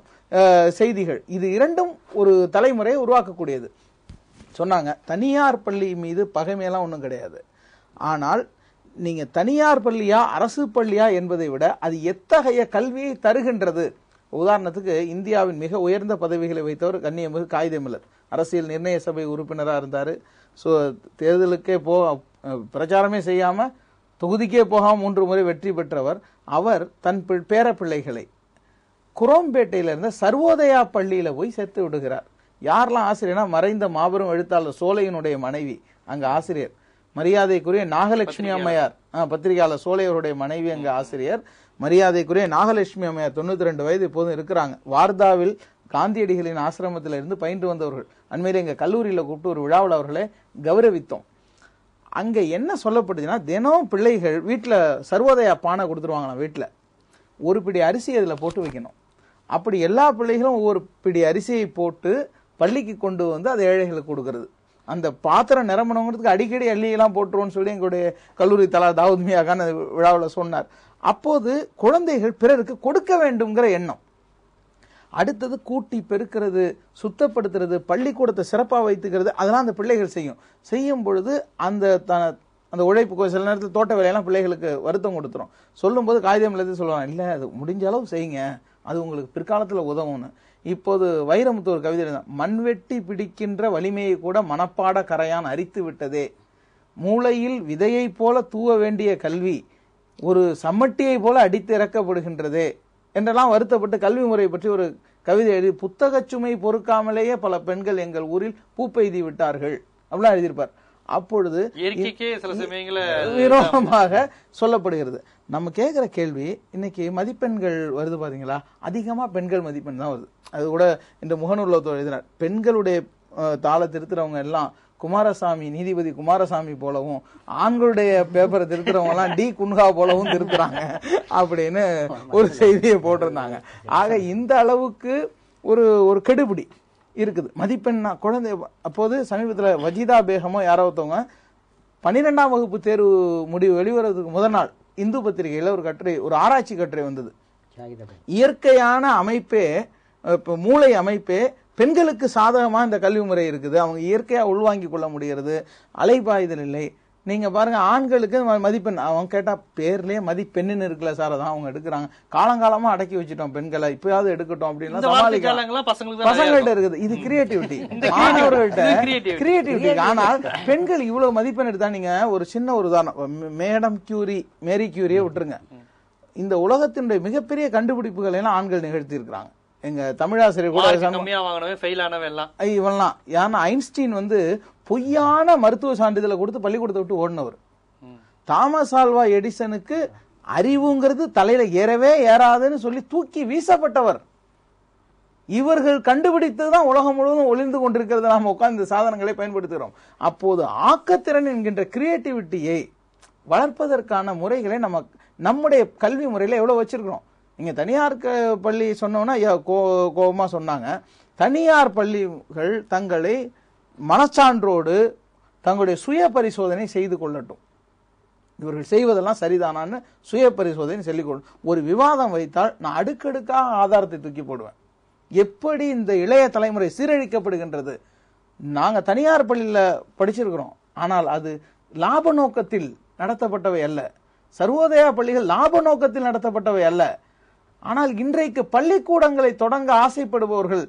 செய்திகள், இது இரண்டும் ஒரு தலைமுறையை உருவாக்கக்கூடியது. சொன்னாங்க, தனியார் பள்ளி மீது பகைமையெல்லாம் ஒன்றும் கிடையாது. ஆனால் நீங்க தனியார் பள்ளியா அரசு பள்ளியா என்பதை விட அது எத்தகைய கல்வியை தருகின்றது. உதாரணத்துக்கு இந்தியாவின் மிக உயர்ந்த பதவிகளை வைத்தவர் கண்ணியமிகு காயிதே-மில்லத், அரசியல் நிர்ணய சபை உறுப்பினராக இருந்தார். ஸோ தேர்தலுக்கே பிரச்சாரமே செய்யாம தொகுதிக்கே போகாம 3 முறை வெற்றி பெற்றவர். அவர் தன் பேர பிள்ளைகளை குரோம்பேட்டையில இருந்த சர்வோதயா பள்ளியில போய் சேர்த்து விடுகிறார். யாரெல்லாம் ஆசிரியர்னா, மறைந்த மாபெரும் எழுத்தாளர் சோலையினுடைய மனைவி அங்க ஆசிரியர், மரியாதைக்குரிய நாகலட்சுமி அம்மையார், பத்திரிகையாளர் சோலையருடைய மனைவி அங்க ஆசிரியர், மரியாதைக்குரிய நாகலட்சுமி அம்மையார் 92 வயது இப்போதும் இருக்கிறாங்க. வார்தாவில் காந்தியடிகளின் ஆசிரமத்தில் இருந்து பயின்று வந்தவர்கள். அண்மையில எங்க கல்லூரியில கூப்பிட்டு ஒரு விழாவில் அவர்களை கௌரவித்தோம். அங்க என்ன சொல்லப்பட்டுச்சுன்னா, தினம் பிள்ளைகள் வீட்டுல சர்வோதயா பானை கொடுத்துருவாங்களாம். வீட்டுல ஒரு பிடி அரிசி அதுல போட்டு வைக்கணும். அப்படி எல்லா பிள்ளைகளும் ஒவ்வொரு பிடி அரிசியை போட்டு பள்ளிக்கு கொண்டு வந்து அதை ஏழைகளுக்கு கொடுக்கறது. அந்த பாத்திரம் நிரம்பணுங்கிறதுக்கு அடிக்கடி அள்ளியெல்லாம் போட்டுருவோம்னு சொல்லி எங்களுடைய கல்லூரி தலா தாவூத் மியா கான் விழாவில் சொன்னார். அப்போது குழந்தைகள் பிறருக்கு கொடுக்க வேண்டும்ங்கிற எண்ணம். அடுத்தது கூட்டி பெருக்கிறது, சுத்தப்படுத்துறது, பள்ளிக்கூடத்தை சிறப்பாக வைத்துக்கிறது, அதெல்லாம் அந்த பிள்ளைகள் செய்யும் பொழுது அந்த உழைப்பு சில நேரத்தில் தோட்ட வேலையெல்லாம் பிள்ளைகளுக்கு வருத்தம் கொடுத்துரும். சொல்லும்போது காகிதம் எழுதி சொல்லுவாங்க, இல்லை அது முடிஞ்ச அளவு செய்யுங்க, அது உங்களுக்கு பிற்காலத்தில் உதவும்னு. இப்போது வைரமுத்து ஒரு கவிதை எழுதினார், மண்வெட்டி பிடிக்கின்ற வலிமையை கூட மனப்பாட கரையான் அரித்து விட்டதே, மூளையில் விதையை போல தூவ வேண்டிய கல்வி ஒரு சம்மட்டியை போல அடித்து இறக்கப்படுகின்றதே என்றெல்லாம் வருத்தப்பட்டு கல்வி முறை பற்றி ஒரு கவிதை எழுதி, புத்தகச் சுமை பொறுக்காமலேயே பல பெண்கள் எங்கள் ஊரில் பூப்பெய்தி விட்டார்கள் அப்படிலாம் எழுதியிருப்பார். அப்பொழுது விரோதமாக சொல்லப்படுகிறது. நம்ம கேட்கிற கேள்வி, இன்னைக்கு மதிப்பெண்கள் வருது பாத்தீங்களா, அதிகமா பெண்கள் மதிப்பெண் தான் வருது. அது கூட இந்த முகநூல்ல எழுதினார், பெண்களுடைய தாளை திருத்துறவங்க எல்லாம் குமாரசாமி, நீதிபதி குமாரசாமி போலவும், ஆண்களுடைய பேப்பரை திருத்துறவங்க எல்லாம் டி குன்ஹா போலவும் திருத்துறாங்க அப்படின்னு ஒரு செய்தியை போட்டிருந்தாங்க. ஆக இந்த அளவுக்கு ஒரு கெடுபிடி இருக்குது மதிப்பெண்ணா குழந்தை. அப்போது சமீபத்தில் வஜிதா பேகமோ யாரோ ஒருத்தவங்க 12ஆம் வகுப்பு தேர்வு முடிவு வெளிவரதுக்கு முதல் நாள் இந்து பத்திரிகையில் ஒரு கட்டுரை, ஒரு ஆராய்ச்சி கட்டுரை வந்தது. இயற்கையான அமைப்பே, மூளை அமைப்பே பெண்களுக்கு சாதகமா இந்த கல்வி முறை இருக்குது, அவங்க இயற்கையா உள்வாங்கி கொள்ள முடிகிறது, அலைபாய்தல் இல்லை. நீங்க பாருங்க, ஆண்களுக்கு மதிப்பெண் அவங்க கேட்டா பேர்லயே மதிப்பெண்ணுன்னு இருக்குல்ல சார், அதான் அவங்க எடுக்கிறாங்க. காலங்காலமா அடக்கி வச்சுட்டோம் பெண்களை, இப்பயாவது எடுக்கட்டும் அப்படின்னு பசங்கள்ட்ட இருக்குது. இது கிரியேட்டிவிட்டி, மாணவர்கள்ட்ட கிரியேட்டிவிட்டி. ஆனால் பெண்கள் இவ்வளவு மதிப்பெண் எடுத்தா, நீங்க ஒரு சின்ன ஒரு உதாரணம், மேரி கியூரியை விட்டுருங்க, இந்த உலகத்தினுடைய மிகப்பெரிய கண்டுபிடிப்புகளை எல்லாம் ஆண்கள் நிகழ்த்தி இருக்கிறாங்க. எங்க தமிழாசிரியர் கூட இவெல்லாம் ஏன்னா ஐன்ஸ்டீன் பொய்யான மருத்துவ சான்றிதழை கொடுத்து பள்ளிக்கூடத்தை விட்டு ஓடினவர். தாமஸ் ஆல்வா எடிசனுக்கு அறிவுங்கிறது தலையில ஏறவே ஏறாதுன்னு சொல்லி தூக்கி வீசப்பட்டவர். இவர்கள் கண்டுபிடித்ததுதான் உலகம் முழுவதும் ஒளிந்து கொண்டிருக்கிறது. நாம உட்கார்ந்து இந்த சாதனங்களை பயன்படுத்துகிறோம். அப்போது ஆக்கத்திறன் என்கின்ற கிரியேட்டிவிட்டியை வளர்ப்பதற்கான முறைகளை நம்முடைய கல்வி முறையில எவ்வளவு வச்சிருக்கிறோம். நீங்க தனியார் பள்ளி சொன்னோம்னா கோபமா சொன்னாங்க. தனியார் பள்ளிகள் தங்களை மனச்சான்றோடு தங்களுடைய சுய பரிசோதனை செய்து கொள்ளட்டும். இவர்கள் செய்வதெல்லாம் சரிதானான்னு சுய பரிசோதனை சொல்லிக்கொள்ளும். ஒரு விவாதம் வைத்தால் நான் அடுக்கடுக்காக ஆதாரத்தை தூக்கி போடுவேன். எப்படி இந்த இளைய தலைமுறை சீரழிக்கப்படுகின்றது. நாங்க தனியார் பள்ளியில படிச்சிருக்கிறோம், ஆனால் அது லாப நோக்கத்தில் நடத்தப்பட்டவை அல்ல. சர்வோதயா பள்ளிகள் லாப நோக்கத்தில் நடத்தப்பட்டவை அல்ல. ஆனால் இன்றைக்கு பள்ளிக்கூடங்களை தொடங்க ஆசைப்படுபவர்கள்,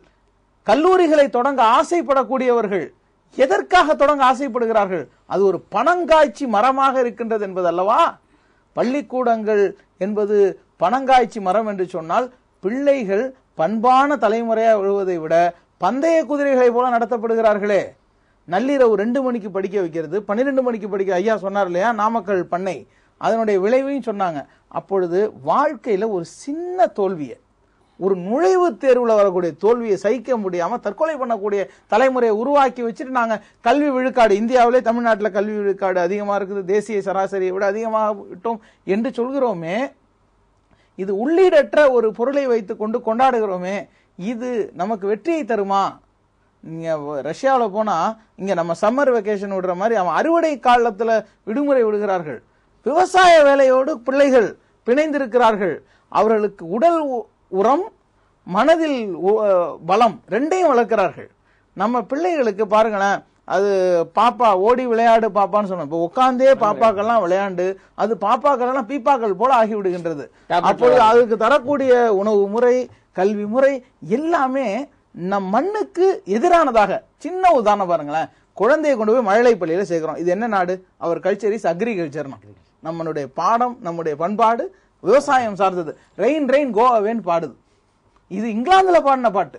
கல்லூரிகளை தொடங்க ஆசைப்படக்கூடியவர்கள் எதற்காக தொடங்க ஆசைப்படுகிறார்கள்? அது ஒரு பனங்காய்ச்சி மரமாக இருக்கின்றது என்பது அல்லவா? பள்ளிக்கூடங்கள் என்பது பனங்காய்ச்சி மரம் என்று சொன்னால், பிள்ளைகள் பண்பான தலைமுறையாக விழுவதை விட பந்தய குதிரைகளை போல நடத்தப்படுகிறார்களே. நள்ளிரவு 2 மணிக்கு படிக்க வைக்கிறது, 12 மணிக்கு படிக்க, ஐயா சொன்னார் இல்லையா நாமக்கல் பண்ணை, அதனுடைய விளைவையும் சொன்னாங்க. அப்பொழுது வாழ்க்கையில ஒரு சின்ன தோல்வியை, ஒரு நுழைவுத் தேர்வுல வரக்கூடிய தோல்வியை சகிக்க முடியாம தற்கொலை பண்ணக்கூடிய தலைமுறையை உருவாக்கி வச்சுட்டு நாங்க கல்வி விழுக்காடு, இந்தியாவிலே தமிழ்நாட்டில் கல்வி விழுக்காடு அதிகமா இருக்குது, தேசிய சராசரியை விட அதிகமாக விட்டோம் என்று சொல்கிறோமே, இது உள்ளீடற்ற ஒரு பொருளை வைத்துக் கொண்டு கொண்டாடுகிறோமே, இது நமக்கு வெற்றியை தருமா? நீங்க ரஷ்யாவில் போனா இங்க நம்ம சம்மர் வெக்கேஷன் விடுற மாதிரி அவன் அறுவடை காலத்துல விடுமுறை விடுகிறார்கள். விவசாய வேலையோடு பிள்ளைகள் பிணைந்திருக்கிறார்கள். அவர்களுக்கு உடல் உரம், மனதில் பலம் ரெண்டையும் வளர்க்கிறார்கள். நம்ம பிள்ளைகளுக்கு பாருங்களேன், அது பாப்பா ஓடி விளையாடு பாப்பான்னு சொன்னோம். இப்போ உட்கார்ந்தே பாப்பாக்கெல்லாம் விளையாண்டு அது பாப்பாக்கள் பீப்பாக்கள் போல ஆகிவிடுகின்றது. அப்பொழுது அதுக்கு தரக்கூடிய உணவு முறை, கல்வி முறை எல்லாமே நம் மண்ணுக்கு எதிரானதாக. சின்ன உதாரணம் பாருங்களேன், குழந்தையை கொண்டு போய் மழலை பள்ளியில சேர்க்கிறோம். இது என்ன நாடு? அவர் கல்ச்சர் இஸ் அக்ரிகல்ச்சர். நம்மளுடைய பாடம், நம்முடைய பண்பாடு விவசாயம் சார்ந்தது. ரெயின் ரெயின் கோ அவேன்னு பாடுது. இது இங்கிலாந்துல பாடின பாட்டு.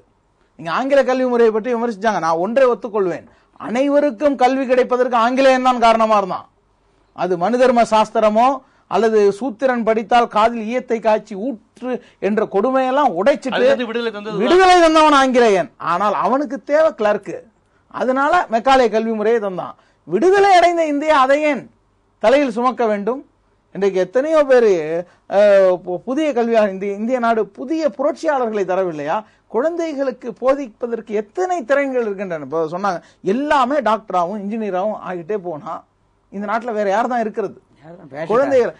நீங்க ஆங்கில கல்வி முறையை பற்றி விமர்சிச்சாங்க. நான் ஒன்றை ஒத்துக்கொள்வேன், அனைவருக்கும் கல்வி கிடைப்பதற்கு ஆங்கிலேயன் தான் காரணமா இருந்தான். அது மனுதர்ம சாஸ்திரமோ அல்லது சூத்திரன் படித்தால் காதில் ஈயத்தை காய்ச்சி ஊற்று என்ற கொடுமையெல்லாம் உடைச்சிட்டு விடுதலை தந்தவன் ஆங்கிலேயன். ஆனால் அவனுக்கு தேவை கிளர்க்கு, அதனால மெக்காலே கல்வி முறையை தந்தான். விடுதலை அடைந்த இந்தியா அதை ஏன் தலையில் சுமக்க வேண்டும்? இன்றைக்கு எத்தனையோ பேர் புதிய கல்வியாக இந்திய நாடு புதிய புரட்சியாளர்களை தரவில்லையா? குழந்தைகளுக்கு போதிப்பதற்கு எத்தனை திறன்கள் இருக்கின்றன. இப்போ சொன்னாங்க எல்லாமே டாக்டராகவும் இன்ஜினியராகவும் ஆகிட்டே போனா இந்த நாட்டில் வேற யார் தான் இருக்கிறது? குழந்தைகள்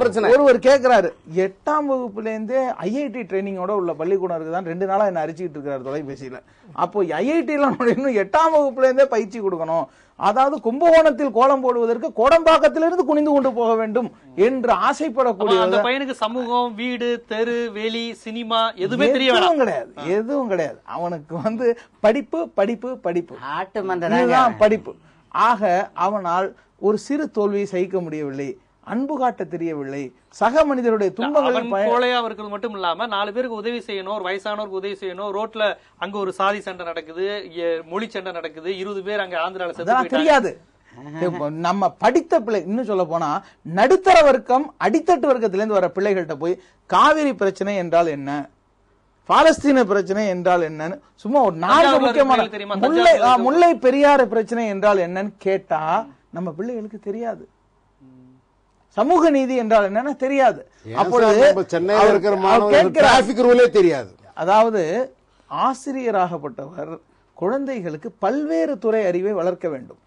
பிரச்சனை. ஒருவர் கேட்கிறாரு 8ஆம் வகுப்புல இருந்தே IIT ட்ரைனிங்கோட உள்ள பள்ளிக்கூடம் இருக்குதான் 2 நாளா என்ன அரிச்சுக்கிட்டு இருக்கிறாரு தொலைபேசியில. அப்போ IIT-ல இன்னும் 8ஆம் வகுப்புல இருந்தே பயிற்சி கொடுக்கணும், அதாவது கும்பகோணத்தில் கோலம் போடுவதற்கு கோடம்பாக்கத்திலிருந்து குனிந்து கொண்டு போக வேண்டும் என்று ஆசைப்படக்கூடிய அந்த பையனுக்கு சமூகம், வீடு, தெரு, வெளி, சினிமா எதுவுமே எதுவும் கிடையாது. அவனுக்கு படிப்பு படிப்பு படிப்பு ஆட்டுமன்ற படிப்பு. ஆக அவனால் ஒரு சிறு தோல்வியை சகிக்க முடியவில்லை, அன்பு காட்ட தெரியவில்லை, சக மனிதருடைய துன்பங்களை அவருக்கு மட்டும் இல்லாம 4 பேருக்கு உதவி செய்யணும், ஒரு வயசானவருக்கு உதவி செய்யணும். ரோட்ல அங்க ஒரு சாதி சண்டை நடக்குது, மொழி சண்டை நடக்குது, 20 பேர் அங்க ஆந்திரால செத்து தெரியாது. நம்ம படித்த பிள்ளை, இன்னும் சொல்ல போனா நடுத்தர வர்க்கம் அடித்தட்டு வர்க்கத்திலிருந்து வர பிள்ளைகள்கிட்ட போய் காவிரி பிரச்சனை என்றால் என்ன, பாலஸ்தீன பிரச்சனை என்றால் என்னன்னு சும்மா ஒரு 4 முக்கியமான முல்லை பெரியாறு பிரச்சனை என்றால் என்னன்னு கேட்டா நம்ம பிள்ளைகளுக்கு தெரியாது. சமூக நீதி என்றால் என்னன்னு தெரியாது. தெரியாது. அதாவது ஆசிரியராகப்பட்டவர் குழந்தைகளுக்கு பல்வேறு துறை அறிவை வளர்க்க வேண்டும்.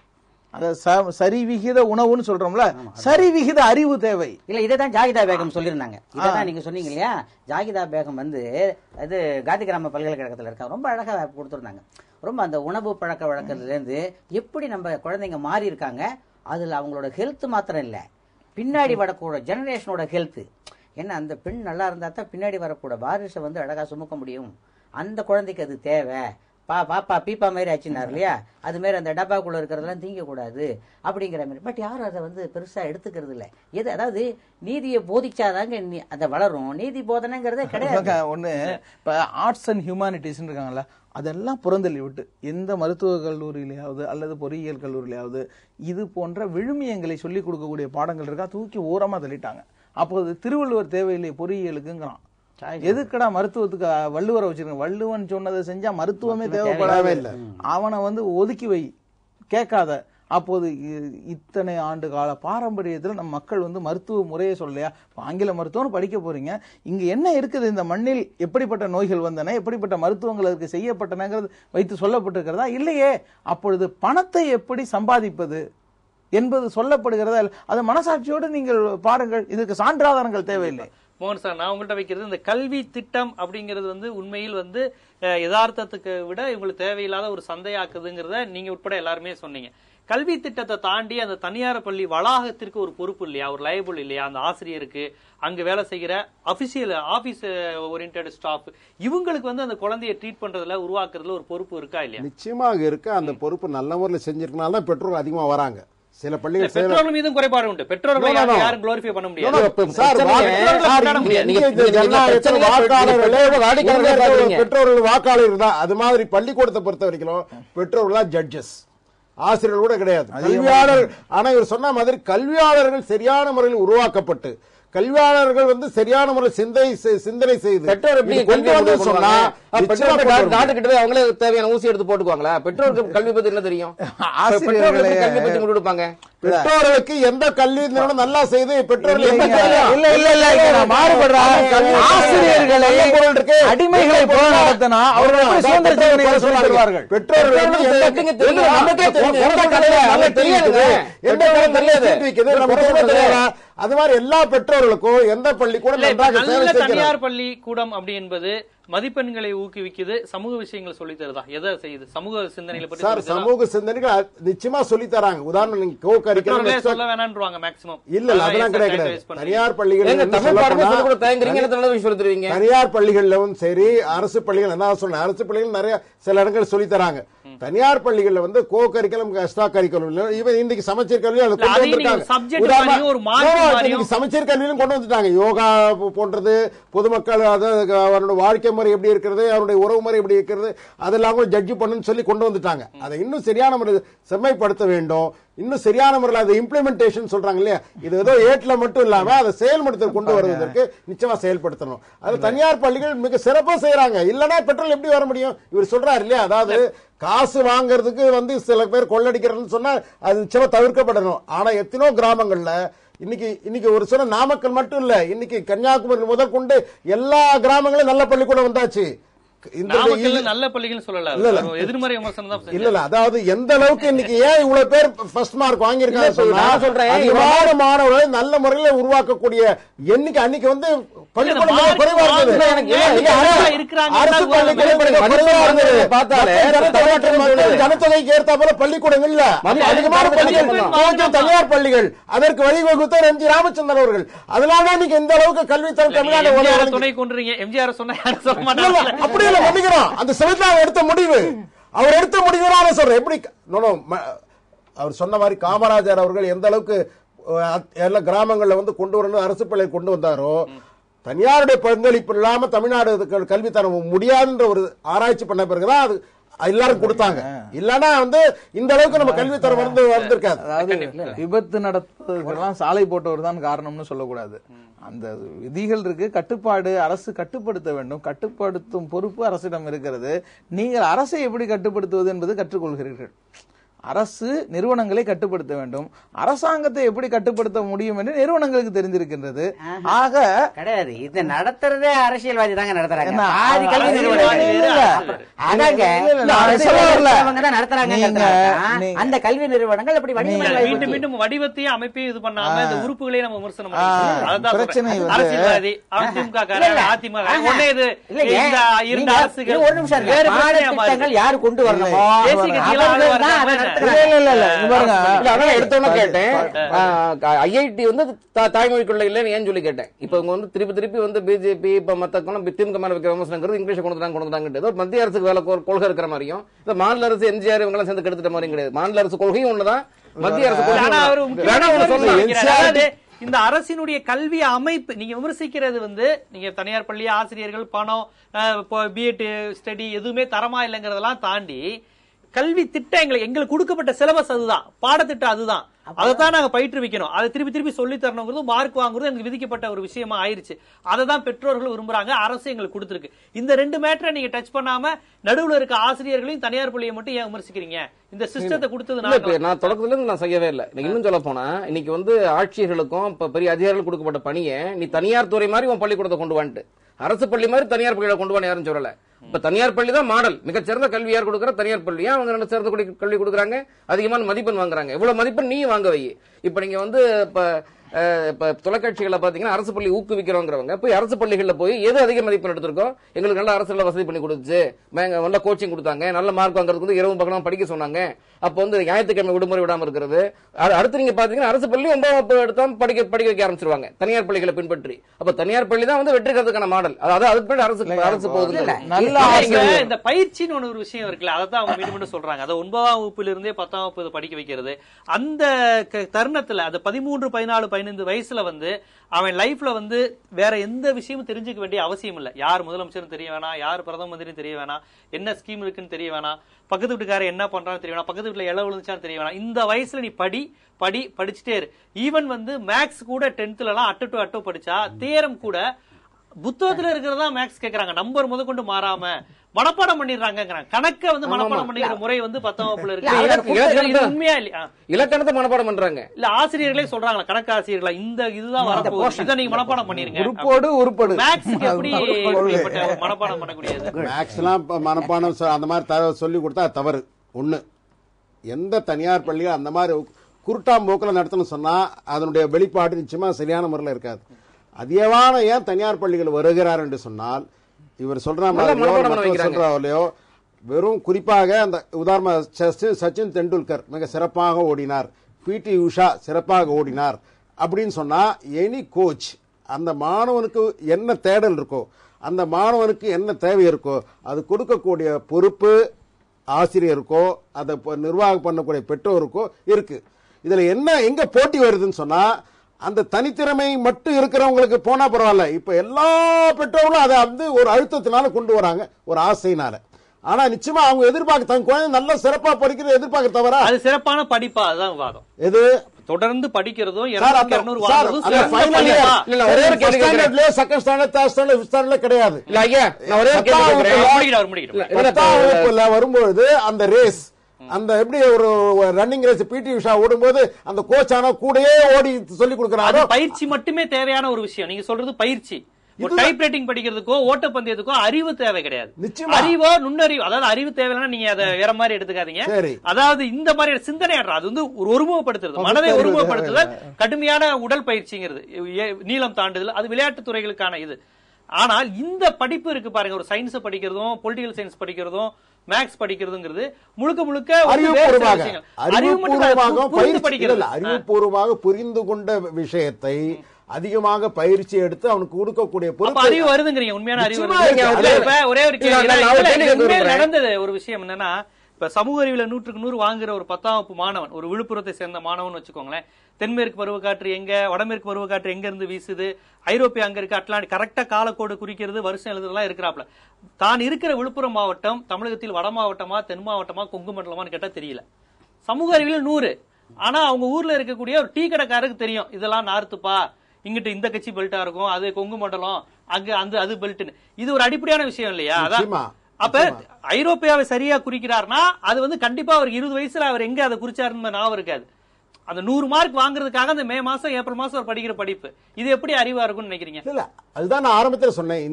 சரிவிகித உணவுன்னு சொல்றோம்ல, சரிவிகித அறிவு தேவை. இல்ல இதான் ஜாகிதா பேகம் சொல்லியிருந்தாங்க. இதான் நீங்க சொன்னீங்க இல்லையா, ஜாகிதா பேகம் அது காந்தி கிராம பல்கலைக்கழகத்துல இருக்க ரொம்ப அழகா கொடுத்திருந்தாங்க. ரொம்ப அந்த உணவு பழக்க வழக்கத்துல இருந்து எப்படி நம்ம குழந்தைங்க மாறி இருக்காங்க, அதுல அவங்களோட ஹெல்த் மாத்திரம் இல்ல, பின்னாடி வரக்கூட ஜெனரேஷனோட ஹெல்த் என்ன. அந்த பெண் நல்லா இருந்தா தான் பின்னாடி வரக்கூட வாரிசை அழகா சுமக்க முடியும். அந்த குழந்தைக்கு அது தேவை. பாப்பா பீப்பா மாதிரி ஆச்சுன்னாரு இல்லையா, அது மாதிரி அந்த டப்பாக்குள்ள இருக்கிறதெல்லாம் திங்க கூடாது அப்படிங்கிற மாதிரி. பட் யாரும் அதை பெருசா எடுத்துக்கிறது இல்லை. எது அதாவது நீதியை போதிச்சாதாங்க அதை வளரும், நீதி போதனைங்கிறதே கிடையாது. ஒண்ணு இப்ப ஆர்ட்ஸ் அண்ட் ஹியூமானிட்டிஸ் இருக்காங்கல்ல, அதெல்லாம் புறந்தள்ளி விட்டு எந்த மருத்துவக் கல்லூரியிலாவது அல்லது பொறியியல் கல்லூரியிலாவது இது போன்ற விழுமியங்களை சொல்லிக் கொடுக்கக்கூடிய பாடங்கள் இருக்கா, தூக்கி ஓரமா தள்ளிட்டாங்க. அப்போது திருவள்ளுவர் தேவையில்லை பொறியியலுக்குங்கிறான். எதுக்கடா மருத்துவத்துக்கு வள்ளுவரை வச்சிருக்க, வள்ளுவன் சொன்னதை செஞ்சா மருத்துவமே தேவைப்படவே இல்லை, அவனை ஒதுக்கி வை, கேட்காத. அப்போது இத்தனை ஆண்டு கால பாரம்பரியத்தில் நம்ம மக்கள் மருத்துவ முறையை சொல்லலையா, ஆங்கில மருத்துவம் படிக்க போறீங்க, இங்க என்ன இருக்குது, இந்த மண்ணில் எப்படிப்பட்ட நோய்கள் வந்தன, எப்படிப்பட்ட மருத்துவங்கள் அதுக்கு செய்யப்பட்டனங்கிறது வைத்து சொல்லப்பட்டிருக்கிறதா இல்லையே. அப்பொழுது பணத்தை எப்படி சம்பாதிப்பது என்பது சொல்லப்படுகிறதா, அது மனசாட்சியோடு நீங்கள் பாருங்கள். இதுக்கு சான்றாதாரங்கள் தேவையில்லை. மோகன் சார், நான் உங்கள்கிட்ட வைக்கிறது இந்த கல்வி திட்டம் அப்படிங்கிறது உண்மையில் யதார்த்தத்துக்கு விட இவங்களுக்கு தேவையில்லாத ஒரு சந்தையாக்குதுங்கிறத நீங்க உட்பட எல்லாருமே சொன்னீங்க. கல்வி திட்டத்தை தாண்டி அந்த தனியார் பள்ளி வளாகத்திற்கு ஒரு பொறுப்பு இல்லையா, ஒரு லைபிள் இல்லையா, அந்த ஆசிரியருக்கு, அங்க வேலை செய்கிற ஆபீஸ் ஓரியன்டட் ஸ்டாஃப், இவங்களுக்கு அந்த குழந்தையை ட்ரீட் பண்றதுல உருவாக்குறதுல ஒரு பொறுப்பு இருக்கா இல்லையா? நிச்சயமாக இருக்கு. அந்த பொறுப்பு நல்ல முறையில் செஞ்சிருக்கனால தான் பெற்றோர்கள் அதிகமா வராங்க. சில பள்ளிகள் பெற்றோர்கள் மீதும் குறைபாடு உண்டு. பெற்றோர்கள் யாரும் குளோரிஃபை பண்ண முடியாது. பெற்றோர்கள் வாக்காளர் தான். அது மாதிரி பள்ளிக்கூடத்தை பொறுத்த வரைக்கும் பெற்றோர்கள் தான் ஜட்ஜஸ், ஆசிரியர்கள் கூட கிடையாது, கல்வியாளர். ஆனா இவர் சொன்ன மாதிரி கல்வியாளர்கள் சரியான முறையில் உருவாக்கப்பட்டு கல்வியாளர்கள் சரியான முறையில் சிந்தனை செய்து பெற்றோர் எப்படி சொன்னா நாட்டுக்கிட்ட அவங்களே தேவையான ஊசி எடுத்து போட்டுக்குவாங்களா? பெற்றோருக்கு கல்வி பத்தி என்ன தெரியும்? ஆசிரியர்களுக்கு கல்வி பத்தி கொடுப்பாங்க. பெற்றோர்களுக்கு எந்த கல்வி நிறுவனம் நல்லா செய்து பெற்றோர்கள் ஆசிரியர்களை அடிமைகளை போல நடத்தினா அவர்கள் அது மாதிரி எல்லா பெற்றோர்களுக்கும் எந்த பள்ளிக்கூடம் தனியார் பள்ளி கூடம் அப்படி என்பது மதிப்பெண்களை ஊக்குவிக்குது, சமூக விஷயங்கள் சொல்லி தருதா, எதை செய்யுது? சமூக சிந்தனைகளை பற்றி சார், சமூக சிந்தனைகள் நிச்சயமா சொல்லி தராங்க. உதாரணம் நீங்க சொல்ல வேணாம்ன்றாங்க மேக்ஸிமம். இல்ல அதெல்லாம் கிடையாது. தனியார் பள்ளிகள் தனியார் பள்ளிகள்ல சரி, அரசு பள்ளிகள் என்ன சொல்ல, அரசு பள்ளிகள் நிறைய சில இடங்கள் சொல்லி தராங்க. தனியார் பள்ளிகள்ல கோ கரிக்குலம், எக்ஸ்ட்ரா கரிக்குலம், இவன் இன்னைக்கு சமச்சீர் கல்வி சமச்சீர் கல்வியிலும் கொண்டு வந்துட்டாங்க. யோகா போன்றது, பொதுமக்கள் அவருடைய வாழ்க்கை முறை எப்படி இருக்கிறது, அவருடைய உறவு முறை எப்படி இருக்கிறது, அதெல்லாம் கூட ஜட்ஜ் பண்ணுன்னு சொல்லி கொண்டு வந்துட்டாங்க. அதை இன்னும் சரியான முறையில் செம்மைப்படுத்த வேண்டும். இன்னும் சரியான முறையில் அதை இம்ப்ளிமெண்டேஷன் சொல்றாங்க இல்லையா, இது ஏதோ ஏட்ல மட்டும் இல்லாம அதை செயல்படுத்த கொண்டு வருவதற்கு நிச்சயமா செயல்படுத்தணும். அது தனியார் பள்ளிகள் மிக சிறப்பா செய்யறாங்க. இல்லன்னா பெட்ரோல் எப்படி வர முடியும்? இவர் சொல்றாரு இல்லையா, அதாவது காசு வாங்கறதுக்கு சில பேர் கொள்ளடிக்கிறதுன்னு சொன்னா அது நிச்சயமா தவிர்க்கப்படணும். ஆனா எத்தனோ கிராமங்கள்ல இன்னைக்கு ஒரு சில நாமக்கல் மட்டும் இல்ல, இன்னைக்கு கன்னியாகுமரி முதற்கொண்டு எல்லா கிராமங்களும் நல்ல பள்ளிக்கூடம் வந்தாச்சு. நல்ல பள்ளிகள் சொல்லல, எதிர்மறை விமர்சனம் தான். இல்ல அதாவது எந்த அளவுக்கு இன்னைக்கு ஏன் இவ்வளவு பேர் ஃபர்ஸ்ட் மார்க் வாங்கியிருக்காங்க சொல்றேன். மாணவர்களை நல்ல முறையில உருவாக்கக்கூடிய எண்ணிக்கை அன்னைக்கு வந்து பள்ளிக்கூடம் குறைவா இருந்தது. அரசு ஜனத்தொகைக்கு ஏற்ற போல பள்ளிக்கூடங்கள் இல்ல, அதிகமான பள்ளிகள் தனியார் பள்ளிகள். அதற்கு வழிவகுத்தார் எம்.ஜி. ராமச்சந்திரன் அவர்கள். அதனால நீங்க இந்த அளவுக்கு கல்வித்தரம் தமிழ்நாடு துணை கொண்டுறீங்க. எம்ஜிஆர் சொன்ன அப்படி இல்ல பண்ணிக்கிறோம். அந்த சிவத்தாவை எடுத்த முடிவு, அவர் எடுத்த முடிவு சொல்றேன். எப்படி அவர் சொன்ன மாதிரி காமராஜர் அவர்கள் எந்த அளவுக்கு எல்லா கிராமங்கள்ல வந்து கொண்டு வரணும் அரசு பள்ளியை கொண்டு வந்தாரோ, தனியாருடைய பங்களிப்பு இல்லாம தமிழ்நாடு கல்வித்தரம் முடியாதுன்ற ஒரு ஆராய்ச்சி பண்ண பிறகுதான் அது எல்லாரும் கொடுத்தாங்க. இல்லன்னா வந்து இந்த அளவுக்கு நம்ம கல்வித்தரம் வந்திருக்காது. அதாவது விபத்து நடப்பதற்கெல்லாம் சாலை போட்டவர் தான் காரணம்னு சொல்லக்கூடாது. அந்த விதிகள் இருக்கு, கட்டுப்பாடு அரசு கட்டுப்படுத்த வேண்டும். கட்டுப்படுத்தும் பொறுப்பு அரசிடம் இருக்கிறது. நீங்கள் அரசை எப்படி கட்டுப்படுத்துவது என்பது கற்றுக்கொள்கிறீர்கள். அரசு நிறுவனங்களை கட்டுப்படுத்த வேண்டும். அரசாங்கத்தை எப்படி கட்டுப்படுத்த முடியும் என்று நிறுவனங்களுக்கு தெரிந்திருக்கின்றது. ஆக கிடையாது, இது நடத்துறதே அரசியல்வாதி தாங்க நடத்துறாங்க. அந்த கல்வி நிறுவனங்கள் அப்படி மீண்டும் மீண்டும் வடிவத்தையும் அமைப்பையும் இது பண்ணாம இந்த உறுப்புகளையும் நம்ம விமர்சனம் பண்ணலாம். பிரச்சனை அரசியல்வாதி அதிமுக ஒன்னே இது இரண்டு அரசுகள் ஒரு நிமிஷம் பாடத்திட்டங்கள் யாரு கொண்டு வரணுமோ எடுத்தோன்னு கேட்டேன். ஐஐடி வந்து தாய்மொழிக்குள்ள இல்லன்னு ஏன் சொல்லி கேட்டேன். இப்ப இவங்க வந்து திருப்பி வந்து பிஜேபி இப்ப மத்த திமுக மேல வைக்கிற விமர்சனம் இங்கிலீஷ் கொண்டு மத்திய அரசுக்கு வேலை கொள்கை இருக்கிற மாதிரியும் இந்த மாநில அரசு எம்ஜிஆர் இவங்க சேர்ந்து கெடுத்துட்ட மாதிரியும் கிடையாது. மாநில அரசு கொள்கையும் ஒண்ணுதான், மத்திய அரசு கொள்கை. இந்த அரசினுடைய கல்வி அமைப்பு நீங்க விமர்சிக்கிறது வந்து நீங்க தனியார் பள்ளி ஆசிரியர்கள் பணம் பிஎட் ஸ்டடி எதுவுமே தரமா இல்லைங்கிறதெல்லாம் தாண்டி கல்வி திட்டம் எங்களுக்கு கொடுக்கப்பட்ட சிலபஸ் அதுதான், பாடத்திட்டம் அதுதான், அதைத்தான் நாங்க பயிற்றுவிக்கணும். அதை திருப்பி சொல்லி தரணுங்கிறது மார்க் வாங்குறது எனக்கு விதிக்கப்பட்ட ஒரு விஷயமா ஆயிருச்சு. அதை தான் பெற்றோர்கள் விரும்புறாங்க, அரசு எங்களுக்கு கொடுத்துருக்கு. இந்த ரெண்டு மேட்டரை நீங்க டச் பண்ணாம நடுவுல இருக்க ஆசிரியர்களையும் தனியார் பள்ளியை மட்டும் ஏன் விமர்சிக்கிறீங்க? இந்த சிஸ்டத்தை கொடுத்தது நான் தொடக்கத்துல இருந்து நான் செய்யவே இல்லை. இன்னும் சொல்ல போனா இன்னைக்கு வந்து ஆட்சியர்களுக்கும் பெரிய அதிகாரிகள் கொடுக்கப்பட்ட பணியை நீ தனியார் துறை மாதிரி உன் பள்ளிக்கூடத்தை கொண்டு வந்துட்டு அரசு பள்ளி மாதிரி தனியார் பள்ளியில கொண்டு வந்து யாரும் சொல்லல. இப்ப தனியார் பள்ளி தான் மாடல், மிகச்சிறந்த கல்வி யார் கொடுக்குற தனியார் பள்ளியா அவங்க நல்ல சிறந்த கல்வி கொடுக்குறாங்க, அதிகமான மதிப்பெண் வாங்குறாங்க. இவ்வளவு மதிப்பெண் நீ வாங்க வை. இப்ப நீங்க வந்து இப்ப தொலைக்காட்சிகளை பாத்தீங்கன்னா அரசு பள்ளி ஊக்குவிக்கிறவங்க போய் அரசு பள்ளிகள்ல போய் எது அதிக மதிப்பெண் எடுத்திருக்கோம், எங்களுக்கு நல்ல அரசுல வசதி பண்ணி கொடுத்துச்சு, நல்ல கோச்சிங் கொடுத்தாங்க, நல்ல மார்க் வாங்குறதுக்கு வந்து இரவு பக்கம் படிக்க சொன்னாங்க. அப்ப வந்து ஞாயிற்றுக்கிழமை விடுமுறை விடாம இருக்கிறது. அடுத்து நீங்க பாத்தீங்கன்னா அரசு பள்ளி 9 எடுத்தா படிக்க வைக்க ஆரம்பிச்சிருவாங்க தனியார் பள்ளிகளை பின்பற்றி. அப்ப தனியார் பள்ளி தான் வந்து வெற்றிக்கிறதுக்கான மாடல். அதாவது அதுக்கு பின்னாடி அரசு போகுது. இந்த பயிற்சின்னு ஒரு விஷயம் இருக்குல்ல, அதை தான் அவங்க மீண்டும் சொல்றாங்க. அதை 9ஆம் வகுப்புல இருந்தே 10ஆம் வகுப்பு படிக்க வைக்கிறது. அந்த தருணத்துல அது 13, 14, 15 வயசுல வந்து அவன் லைஃப்ல வந்து வேற எந்த விஷயமும் தெரிஞ்சுக்க வேண்டிய அவசியம் இல்ல. யார் முதலமைச்சரும் தெரிய வேணாம், யார் பிரதம மந்திரியும் தெரிய வேணாம், என்ன ஸ்கீம் இருக்குன்னு தெரிய வேணாம், பக்கத்து வீட்டுக்காரர் என்ன பண்றான்னு தெரிய வேணாம், பக்கத்து வீட்டுல இளவு விழுந்துச்சான்னு தெரிய வேணாம். இந்த வயசுல நீ படிச்சுட்டே இரு. ஈவன் வந்து மேக்ஸ் கூட 10th எல்லாம் அட்டு படிச்சா தியரம் கூட புத்தகத்துல இருக்கிறதா மேக்ஸ் கேக்குறாங்க. நம்பர் முதற்கொண்டு மாறாம மனப்பாடம் பண்ணிடுறாங்க. கணக்க வந்து மனப்பாடம் பண்ணிக்கிற முறை வந்து 10ஆம் வகுப்புல இருக்கு. உண்மையா இல்லையா? இலக்கணத்தை மனப்பாடம் பண்றாங்க. இல்ல ஆசிரியர்களே சொல்றாங்களா, கணக்கு ஆசிரியர்களா, இந்த இதுதான் வரப்போகுது, இதை நீங்க மனப்பாடம் பண்ணிருங்க. மேக்ஸ்க்கு எப்படி மனப்பாடம் பண்ணக்கூடியது? மேக்ஸ் எல்லாம் மனப்பாடம் அந்த மாதிரி சொல்லி கொடுத்தா தவறு. ஒண்ணு, எந்த தனியார் பள்ளியும் அந்த மாதிரி குருட்டாம் போக்கில் நடத்தணும் சொன்னா அதனுடைய வெளிப்பாடு நிச்சயமா சரியான முறையில் இருக்காது. அதிகமான ஏன் தனியார் பள்ளிகள் வருகிறார் என்று சொன்னால் இவர் சொல்றாலையோ வெறும் குறிப்பாக அந்த உதாரண சச்சின் தெண்டுல்கர் மிக சிறப்பாக ஓடினார், பிடி உஷா சிறப்பாக ஓடினார் அப்படின்னு சொன்னா எனி கோச் அந்த மாணவனுக்கு என்ன தேடல் இருக்கோ, அந்த மாணவனுக்கு என்ன தேவை இருக்கோ அது கொடுக்கக்கூடிய பொறுப்பு ஆசிரியருக்கோ அதை நிர்வாகம் பண்ணக்கூடிய பெற்றோருக்கோ இருக்கு. இதுல என்ன எங்க போட்டி வருதுன்னு சொன்னா அந்த தனித்திறமை மட்டும் இருக்கிறவங்களுக்கு போனா பரவாயில்ல. இப்ப எல்லா பெற்றோர்களும் அதை வந்து ஒரு அழுத்தத்தினால கொண்டு வராங்க, ஒரு ஆசையினால. ஆனா நிச்சயமா அவங்க எதிர்பார்க்க தங்க குழந்தை நல்ல சிறப்பா படிக்கிறது எதிர்பார்க்க தவிர அது சிறப்பான படிப்பா அதுதான் வாதம். எது தொடர்ந்து படிக்கிறதும் கிடையாது. வரும்பொழுது அந்த ரேஸ் அந்த எப்படி ஒரு ரன்னிங் ரேஸ் பிடி உஷா ஓடும்போது அந்த கோச் ஆனா கூடயே ஓடி சொல்லி கொடுக்கறாரு. பயிற்சி மட்டுமே தேவையான ஒரு விஷயம். நீங்க சொல்றது பயிற்சி. டைப் ரைட்டிங் படிக்கிறதுக்கோ ஓட்டப்பந்தயத்துக்கோ அறிவு தேவை கிடையாது. நிச்சயமா. அறிவோ நுண்ணறிவு, அதாவது அறிவு தேவைன்னா நீங்க அதை வேற மாதிரி எடுத்துக்காதீங்க. அதாவது இந்த மாதிரி சிந்தனை அது வந்து ஒருமுகப்படுத்துறது, மனதை ஒருமுகப்படுத்துதல், கடுமையான உடல் பயிற்சிங்கிறது, நீளம் தாண்டுதல், அது விளையாட்டு துறைகளுக்கான இது. ஆனால் இந்த படிப்பு இருக்கு பாருங்க, ஒரு சயின்ஸ் படிக்கிறதும் பொலிட்டிக்கல் சயின்ஸ் படிக்கிறதும் மேக்ஸ் படிக்கிறதுங்கிறது முழுக்க முழுக்க அறிவுபூர்வமாக புரிந்து கொண்ட விஷயத்தை அதிகமாக பயிற்சி எடுத்து அவனுக்கு கொடுக்கக்கூடிய அறிவு வருதுங்கிறீங்க. உண்மையான அறிவு. ஒரே ஒரு நடந்தது ஒரு விஷயம் என்னன்னா, இப்ப சமூக அறிவியல 100க்கு 100 வாங்குற ஒரு 10ஆம் வகுப்பு மாணவன், ஒரு விழுப்புரத்தை சேர்ந்த மாணவன் வச்சுக்கோங்களேன், தென்மேற்கு பருவக்காற்று எங்க, வடமேற்கு பருவக்காற்று எங்க இருந்து வீசுது, ஐரோப்பியா அங்க இருக்கு, அட்லாண்டிக் கரெக்டா காலக்கோடு குறிக்கிறது, வருஷம் எழுதுறதுலாம் இருக்கிறாப்ல. தான் இருக்கிற விழுப்புரம் மாவட்டம் தமிழகத்தில் வட மாவட்டமா தென் மாவட்டமா கொங்கு மண்டலமான்னு கேட்டா தெரியல. சமூக அறிவியல் 100, ஆனா அவங்க ஊர்ல இருக்கக்கூடிய ஒரு டீ கடைக்காரருக்கு தெரியும் இதெல்லாம் நார்த்துப்பா, இங்கிட்ட இந்த கட்சி பெல்ட்டா இருக்கும், அது கொங்கு மண்டலம், அங்க அந்த அது பெல்ட்னு. இது ஒரு அடிப்படையான விஷயம் இல்லையா? அதான் அப்ப ஐரோப்பியாவை சரியா குறிக்கிறார்னா அது வந்து கண்டிப்பா அவர் 20 வயசுல அவர் எங்க அதை குறிச்சாருன்னு ஞாபகம் இருக்காது. அந்த 100 மார்க் வாங்குறதுக்காக அந்த மே மாசம் ஏப்ரல் மாசம் அவர் படிக்கிற படிப்பு, இது எப்படி அறிவா இருக்கும்னு நினைக்கிறீங்க? இல்ல, அதுதான் நான் ஆரம்பத்தில் சொன்னேன்.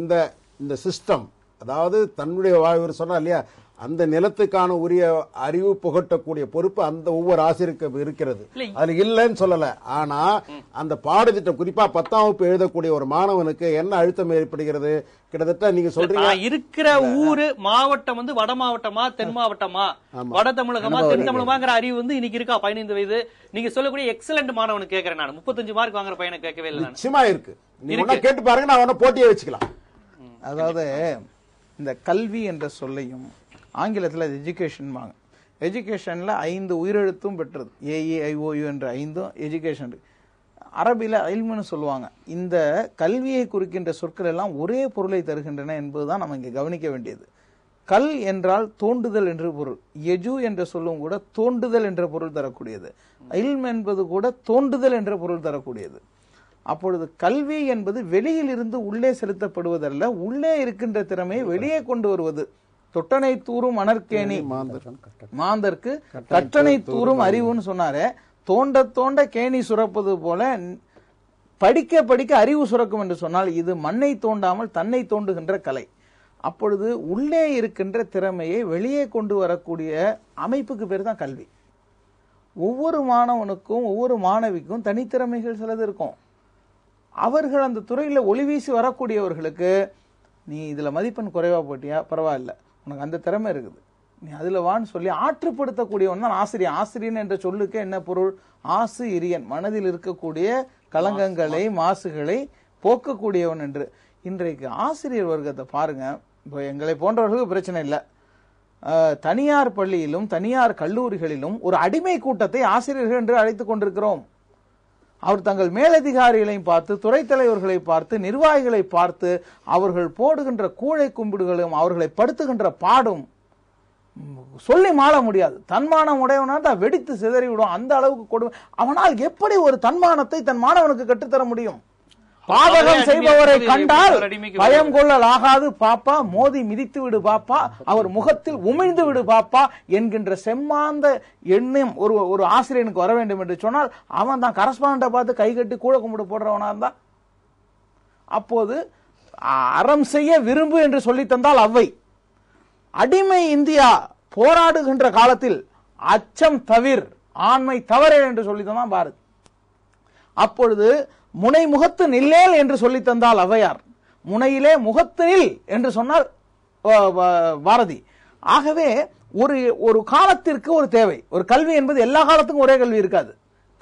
இந்த சிஸ்டம், அதாவது தன்னுடைய இவர் சொன்னா இல்லையா, அந்த நிலத்துக்கான உரிய அறிவு புகட்டக்கூடிய பொறுப்பு அந்த ஒவ்வொரு ஆசிரியருக்கு இருக்கிறது. அது இல்லைன்னு சொல்லல. ஆனா அந்த பாடத்திட்டம், குறிப்பா 10ஆம் வகுப்பு எழுதக்கூடிய ஒரு மாணவனுக்கு என்ன அழுத்தம் ஏற்படுகிறது? கிட்டத்தட்ட நீங்க சொல்றீங்க இருக்கிற ஊரு மாவட்டம் வந்து வட மாவட்டமா தென் மாவட்டமா, வட தமிழகமா தென் தமிழகமாங்கிற அறிவு வந்து இன்னைக்கு இருக்கா? 15 வயது நீங்க சொல்லக்கூடிய எக்ஸலண்ட் மாணவனுக்கு கேட்கிறேன் நான், 35 மார்க் வாங்குற பையனை கேட்கவே இல்லை. நிச்சயமா இருக்கு, நீங்க கேட்டு பாருங்க, நான் அவனை போட்டியை வச்சுக்கலாம். அதாவது இந்த கல்வி என்ற சொல்லையும் ஆங்கிலத்தில் அது எஜுகேஷன் வாங்க. எஜுகேஷனில் 5 உயிரெழுத்தும் பெற்றது, AEIOU என்ற 5 எஜுகேஷன். அரபியில் இல்முன்னு சொல்லுவாங்க. இந்த கல்வியை குறிக்கின்ற சொற்கள் எல்லாம் ஒரே பொருளை தருகின்றன என்பதுதான் நம்ம இங்கே கவனிக்க வேண்டியது. கல் என்றால் தோண்டுதல் என்று பொருள், எஜு என்ற சொல்லும் கூட தோண்டுதல் என்ற பொருள் தரக்கூடியது, இல்ம் என்பது கூட தோண்டுதல் என்ற பொருள் தரக்கூடியது. அப்பொழுது கல்வி என்பது வெளியில் இருந்து உள்ளே செலுத்தப்படுவதல்ல, உள்ளே இருக்கின்ற திறமையை வெளியே கொண்டு வருவது. தொட்டனை தூரும் மணற்கேணி மாந்தர்க்கு கட்டணை தூரும் அறிவுன்னு சொன்னாரே, தோண்ட தோண்ட கேணி சுரப்பது போல படிக்க படிக்க அறிவு சுரக்கும் என்று சொன்னால் இது மண்ணை தோண்டாமல் தன்னை தோண்டுகின்ற கலை. அப்பொழுது உள்ளே இருக்கின்ற திறமையை வெளியே கொண்டு வரக்கூடிய அமைப்புக்கு பேர் தான் கல்வி. ஒவ்வொரு மாணவனுக்கும் ஒவ்வொரு மாணவிக்கும் தனித்திறமைகள் சிலது இருக்கும். அவர்கள் அந்த துறையில் ஒளி வீசி வரக்கூடியவர்களுக்கு நீ இதுல மதிப்பெண் குறைவா போட்டியா, பரவாயில்ல, உனக்கு அந்த திறமை இருக்குது, நீ அதுல வான்னு சொல்லி ஆற்றுப்படுத்தக்கூடியவன் தான் ஆசிரியர். ஆசிரியன் என்ற சொல்லுக்கு என்ன பொருள்? ஆசு இரியன், மனதில் இருக்கக்கூடிய களங்கங்களை மாசுகளை போக்கக்கூடியவன் என்று. இன்றைக்கு ஆசிரியர் வர்க்கத்தை பாருங்க, இப்போ எங்களை போன்றவர்களுக்கு பிரச்சனை இல்லை, தனியார் பள்ளியிலும் தனியார் கல்லூரிகளிலும் ஒரு அடிமை கூட்டத்தை ஆசிரியர்கள் என்று அழைத்துக் கொண்டிருக்கிறோம். அவர் தங்கள் மேலதிகாரிகளையும் பார்த்து, துறை தலைவர்களை பார்த்து, நிர்வாகிகளை பார்த்து, அவர்கள் போடுகின்ற கூழை கும்பிடுகளும் அவர்களை படுத்துகின்ற பாடும் சொல்லி மாள முடியாது. தன்மானம் உடையவனால் தான் வெடித்து சிதறிவிடும், அந்த அளவுக்கு கொடுமை. அவனால் எப்படி ஒரு தன்மானத்தை தன் மாணவனுக்கு கற்றுத்தர முடியும்? பாதகம் செய்பவரை கண்டால் பயம் கொள்ளல் ஆகாது பாப்பா, மோதி மிதித்து விடு பாப்பா, அவர் முகத்தில் உமிழ்ந்து விடு பாப்பா என்கின்ற செம்மாந்த எண்ணம் ஒரு ஆசிரியனுக்கு வர வேண்டும் என்று சொன்னால் அவன் தான் கரஸ்பாண்டை பார்த்து கை கட்டி கூட கும்பிட்டு போடுறவனா இருந்தா. அப்போது அறம் செய்ய விரும்பு என்று சொல்லி தந்தால் அவ்வை, அடிமை இந்தியா போராடுகின்ற காலத்தில் அச்சம் தவிர் ஆண்மை தவறே என்று சொல்லி தந்தான் பாரதி. அப்பொழுது முனை முகத்து நில்லேல் என்று சொல்லி தந்தால் ஔவையார், முனையிலே முகத்து நில் என்று சொன்னால் பாரதி. ஆகவே ஒரு காலத்திற்கு ஒரு தேவை. ஒரு கல்வி என்பது எல்லா காலத்துக்கும் ஒரே கல்வி இருக்காது.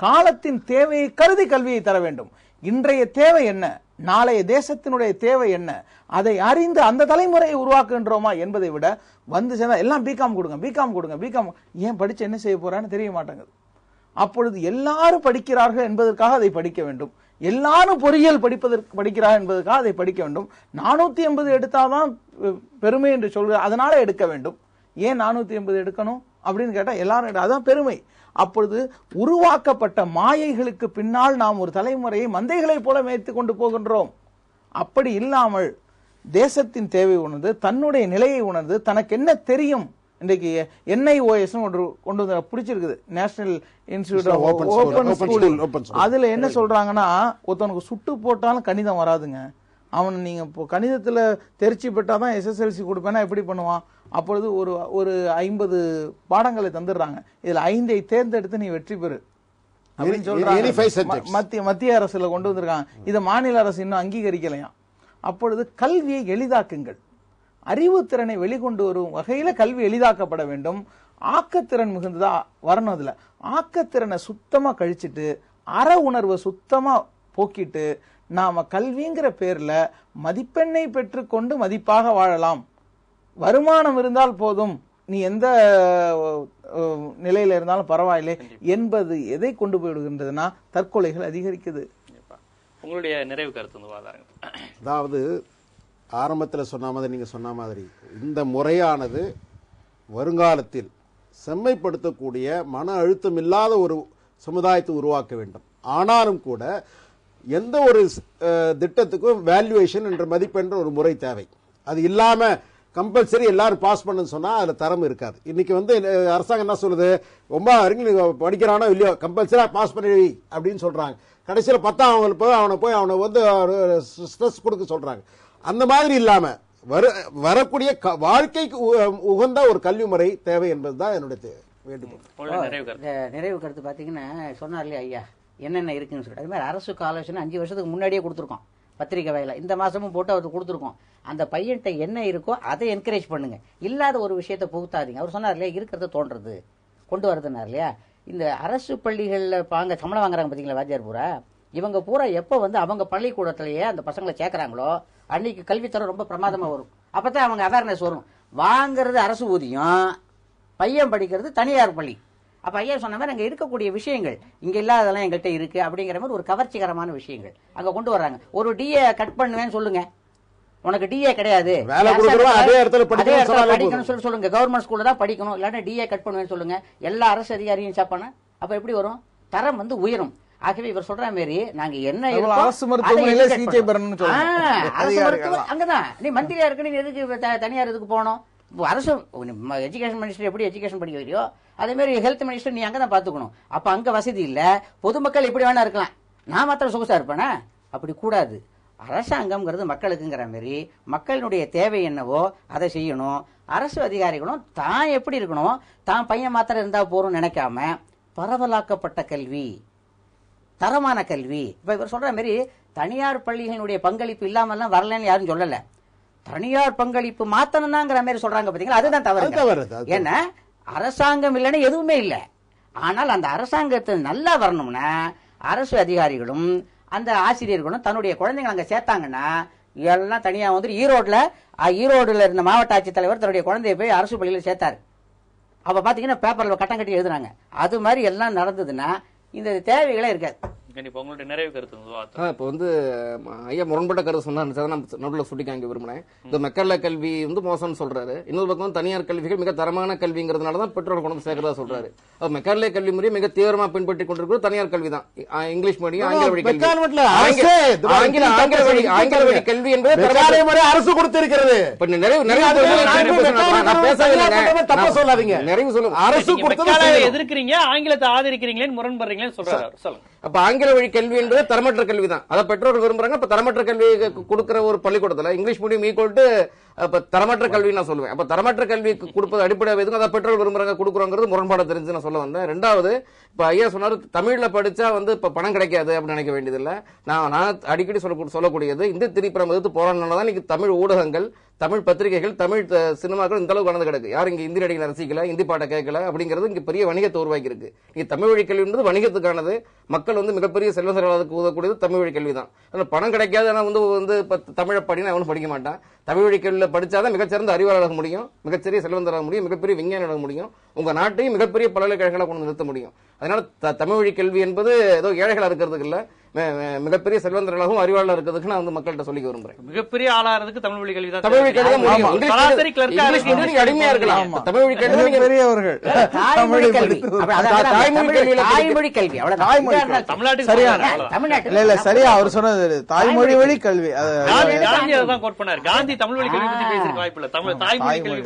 காலத்தின் தேவையை கருதி கல்வியை தர வேண்டும். இன்றைய தேவை என்ன, நாளைய தேசத்தினுடைய தேவை என்ன, அதை அறிந்து அந்த தலைமுறையை உருவாக்குகின்றோமா என்பதை விட வந்து சேர்ந்தா எல்லாம் பிகாம் கொடுங்க, பிகாம் கொடுங்க, பிகாம் ஏன் படிச்சு என்ன செய்ய போறான்னு தெரிய மாட்டேங்குது. அப்பொழுது எல்லாரும் படிக்கிறார்கள் என்பதற்காக அதை படிக்க வேண்டும், எல்லாரும் பொறியியல் படிக்கிறார் என்பதற்காக அதை படிக்க வேண்டும். 480 எடுத்தாதான் பெருமை என்று சொல்ற, அதனால எடுக்க வேண்டும். ஏன் 480 எடுக்கணும் அப்படின்னு கேட்டா எல்லாரும் அதான் பெருமை. அப்பொழுது உருவாக்கப்பட்ட மாயைகளுக்கு பின்னால் நாம் ஒரு தலைமுறையை மந்தைகளை போல மேய்த்து கொண்டு போகின்றோம். அப்படி இல்லாமல் தேசத்தின் தேவை உணர்ந்து, தன்னுடைய நிலையை உணர்ந்து, தனக்கு என்ன தெரியும். இன்றைக்கு NIOS ஒன்று கொண்டு வந்து பிடிச்சிருக்குது, national institute of open school. அதுல என்ன சொல்றாங்கன்னா, ஒருத்தனுக்கு சுட்டு போட்டாலும் கணிதம் வராதுங்க, அவன் நீங்க இப்போ கணிதத்துல தேர்ச்சி பெற்றாதான் SSLC கொடுப்பேன்னா எப்படி பண்ணுவான்? அப்பொழுது ஒரு 50 பாடங்களை தந்துடுறாங்க, இதுல 5ஐ தேர்ந்தெடுத்து நீ வெற்றி பெறு அப்படின்னு சொல்றாங்க. மத்திய அரசுல கொண்டு வந்திருக்காங்க. இதை மாநில அரசு இன்னும் அங்கீகரிக்கலையாம். அப்பொழுது கல்வியை எளிதாக்குங்கள், அறிவுத்திறனை வெளிக்கொண்டு வரும் வகையில கல்வி எளிதாக்கப்பட வேண்டும். ஆக்கத்திறன் மிகுந்ததா வரணும். அதுல ஆக்கத்திறனை சுத்தமா கழிச்சிட்டு அற உணர்வை சுத்தமா போக்கிட்டு நாம கல்விங்கிற பேர்ல மதிப்பெண்ணை பெற்றுக்கொண்டு மதிப்பாக வாழலாம். வருமானம் இருந்தால் போதும், நீ எந்த நிலையில இருந்தாலும் பரவாயில்லை என்பது எதை கொண்டு போய்விடுகின்றதுன்னா தற்கொலைகள் அதிகரிக்குது. உங்களுடைய நிறைவு கருத்து வாதாருங்க. அதாவது ஆரம்பத்தில் சொன்ன மாதிரி நீங்க சொன்ன மாதிரி இந்த முறையானது வருங்காலத்தில் செம்மைப்படுத்தக்கூடிய மன அழுத்தம் இல்லாத ஒரு சமுதாயத்தை உருவாக்க வேண்டும். ஆனாலும் கூட எந்த ஒரு திட்டத்துக்கும் வேல்யூவேஷன் என்ற மதிப்பென்ற ஒரு முறை தேவை. அது இல்லாம கம்பல்சரி எல்லாரும் பாஸ் பண்ணுன்னு சொன்னா அதுல தரம் இருக்காது. இன்னைக்கு அரசாங்கம் என்ன சொல்லுது, 9 வரைக்கும் படிக்கிறானோ இல்லையோ கம்பல்சரியா பாஸ் பண்ணி அப்படின்னு சொல்றாங்க. கடைசியில் 10ஆம் அவனை ஸ்ட்ரெஸ் கொடுக்க சொல்றாங்க. அந்த மாதிரி இல்லாம வரக்கூடிய வாழ்க்கைக்கு உகந்த ஒரு கல்வி முறை தேவை என்பதுதான் என்னுடைய வேண்டுகோள். நிறைவு கருத்து பாத்தீங்கன்னா சொன்னார் இல்லையா ஐயா என்னென்ன இருக்குன்னு சொல்லிட்டு, அது மாதிரி அரசுக்கு ஆலோசனை 5 வருஷத்துக்கு முன்னாடியே கொடுத்துருக்கோம். பத்திரிக்கை வகையில் இந்த மாசமும் போட்டு அவருக்கு கொடுத்துருக்கோம். அந்த பையன்கிட்ட என்ன இருக்கோ அதை என்கரேஜ் பண்ணுங்க, இல்லாத ஒரு விஷயத்தை புகுத்தாதீங்க. அவர் சொன்னார் இல்லையா இருக்கிறத தோன்றது கொண்டு வருதுன்னார் இல்லையா. இந்த அரசு பள்ளிகளில் சம்பளம் வாங்குறாங்க பார்த்தீங்களா வாத்தியார் பூரா, இவங்க பூரா எப்போ அவங்க பள்ளிக்கூடத்திலேயே அந்த பசங்களை சேர்க்குறாங்களோ அன்னைக்கு கல்வித்தரம் ரொம்ப பிரமாதமாக வரும். அப்போ தான் அவங்க அவேர்னஸ் வரும். வாங்கிறது அரசு ஊதியம், பையன் படிக்கிறது தனியார் பள்ளி. அப்போ ஐயா சொன்ன மாதிரி அங்கே இருக்கக்கூடிய விஷயங்கள் இங்கே இல்லாததெல்லாம் எங்கள்கிட்ட இருக்கு அப்படிங்கிற மாதிரி ஒரு கவர்ச்சிகரமான விஷயங்கள் அங்கே கொண்டு வர்றாங்க. ஒரு டிஏ கட் பண்ணுவேன்னு சொல்லுங்க, உனக்கு டிஏ கிடையாது படிக்கணும்னு சொல்லி சொல்லுங்க, கவர்மெண்ட் ஸ்கூல்ல தான் படிக்கணும், இல்லாட்டி டிஏ கட் பண்ணுவேன்னு சொல்லுங்க, எல்லா அரசு அதிகாரியும் சாப்பான அப்ப எப்படி வரும்? தரம் உயரும். ஆகவே இவர் சொல்ற மாதிரி நாங்க என்ன அரசு மருத்துவமனையில சிகிச்சை பெறணும்னு அங்கதான் நீ மந்திரியா இருக்கு, நீ எதுக்கு தனியார் எதுக்கு போகணும்? அரசு எஜுகேஷன் மினிஸ்டர் எப்படி எஜுகேஷன் படிக்க வைக்கிறியோ அதே மாதிரி ஹெல்த் மினிஸ்டர் நீ அங்கதான் பாத்துக்கணும். அப்ப அங்க வசதி இல்ல, பொதுமக்கள் இப்படி வேணா இருக்கலாம், நான் மாத்திரம் சொகுசா இருப்பேனா? அப்படி கூடாது. அரசாங்கம்ங்கிறது மக்களுக்குங்கிற மாதிரி மக்களினுடைய தேவை என்னவோ அதை செய்யணும். அரசு அதிகாரிகளும் தான் எப்படி இருக்கணும், தான் பையன் மாத்திரம் இருந்தா போறோம் நினைக்காம பரவலாக்கப்பட்ட கல்வி, தரமான கல்வி. இப்ப இவர் சொல்ற மாதிரி தனியார் பள்ளிகளுடைய பங்களிப்பு இல்லாமல்லாம் வரலன்னு யாரும் சொல்லல, தனியார் பங்களிப்பு மாத்தணும்ங்கிற மாதிரி சொல்றாங்க பாத்தீங்களா, அதுதான் தவறு. ஏன்னா அரசாங்கம் இல்லைன்னா எதுவுமே இல்லை. ஆனால் அந்த அரசாங்கத்தை நல்லா வரணும்னா அரசு அதிகாரிகளும் அந்த ஆசிரியர்களும் தன்னுடைய குழந்தைங்க அங்க சேர்த்தாங்கன்னா எல்லாம் தனியா ஈரோடுல இருந்த மாவட்ட ஆட்சித்தலைவர் தன்னுடைய குழந்தைய போய் அரசு பள்ளியில சேர்த்தாரு. அப்ப பாத்தீங்கன்னா பேப்பர்ல கட்டம் கட்டி எழுதுறாங்க. அது மாதிரி எல்லாம் நடந்ததுன்னா இந்த தேவைகளே இருக்காது. உங்களுடைய நிறைவு கருத்து இப்போ ஐயா முரண்பட்ட கருத்து சொன்னார், நடுவில் சுட்டி காமிக்க விரும்பினேன். இந்த மெக்கல்ல கல்வி மோசம்னு சொல்றாரு, இன்னொரு பக்கம் தனியார் கல்விகள் மிக தரமான கல்விங்கிறதுனாலதான் பெற்றோர் கொண்டு சேர்க்கிறதா சொல்றாரு. மெக்கல்ல கல்வி முறையை மிக தீவிரமா பின்பற்றி கொண்டிருக்கிறது தனியார் கல்வி தான். இங்கிலீஷ் மீடியம், ஆங்கில வழி கல்வி, ஆங்கில வழி கல்வி என்பது அரசு கொடுத்திருக்கிறது. நிறைவு சொல்லுங்க, அரசு எதிர்க்கிறீங்க, ஆங்கிலத்தை ஆதரிக்கிறீங்களேன்னு முரண்படுறீங்களேன்னு சொல்றாரு. சொல்லுங்க. அப்ப ஆங்கில வழி கல்வி என்பது தரமற்ற கல்வி தான், அதை பெற்றோர்கள் விரும்புறாங்க. அப்ப தரமற்ற கல்வி கொடுக்கிற ஒரு பள்ளிக்கூடத்துல இங்கிலீஷ் மீடியம் ஈக்குவல் டு தரமற்ற கல்வி நான் சொல்லுவேன். அப்ப தரமற்ற கல்வி கொடுப்பது அடிப்படையாக எதுவும் அதை பெற்றோர்கள் விரும்புறாங்க கொடுக்குறோங்கிறது முரண்பாடு தெரிஞ்சு நான் சொல்ல வந்தேன். ரெண்டாவது, இப்ப ஐயா சொன்னாரு தமிழ்ல படிச்சா இப்ப பணம் கிடைக்காது அப்படின்னு நினைக்க வேண்டியதில்லை. நான் அடிக்கடி சொல்லக்கூடியது இந்த திரிபுரம் எதிர்த்து போராடினால்தான் இன்னைக்கு தமிழ் ஊடகங்கள், தமிழ் பத்திரிகைகள், தமிழ் சினிமாக்கள் இந்த அளவுக்கு வளர்ந்து கிடக்கு. யாரும் இங்க இந்தி நடிகளை ரசிக்கல, இந்தி பாட்டை கேட்கல அப்படிங்கிறது இங்க பெரிய வணிகத்தை உருவாக்கி இருக்கு. இங்க தமிழ் வழி கல்வி என்பது வணிகத்துக்கானது. மக்கள் மிகப்பெரிய செல்வ செலவாதத்துக்கு உதவக்கூடியது தமிழ் வழி கல்வி தான். பணம் கிடைக்காது, ஆனா தமிழை படினா அவனும் படிக்க மாட்டான். தமிழ் வழி கல்வியில படிச்சாதான் மிகச்சிறந்த அறிவாளராக முடியும், மிகச்சிறிய செல்வந்தராக முடியும், மிகப்பெரிய விஞ்ஞானியாக முடியும், உங்க நாட்டையும் மிகப்பெரிய பல்கலைக்கழகங்களை கொண்டு நிறுத்த முடியும். அதனால தமிழ் வழி கல்வி என்பது ஏதோ ஏழைகளா இருக்கிறதுக்கு இல்ல, மிகப்பெரிய செல்வந்தர்களாகவும் அறிவாளர் இருக்கிறதுக்கு நான் மக்கள்கிட்ட சொல்லி விரும்புறேன். மிகப்பெரிய ஆளாகிறதுக்கு தமிழ் வழி கல்வி தான். தமிழ் வழி கல்வி அடிமையா இருக்கலாம், தமிழ் வழி கல்வி பெரியவர்கள் தாய்மொழி கல்வி சரியா அவர் சொன்னது தாய்மொழி வழி கல்வி. காந்தி தமிழ் வழி கல்வி பத்தி பேசிருக்க வாய்ப்பு இல்ல, தாய்மொழி கல்வி.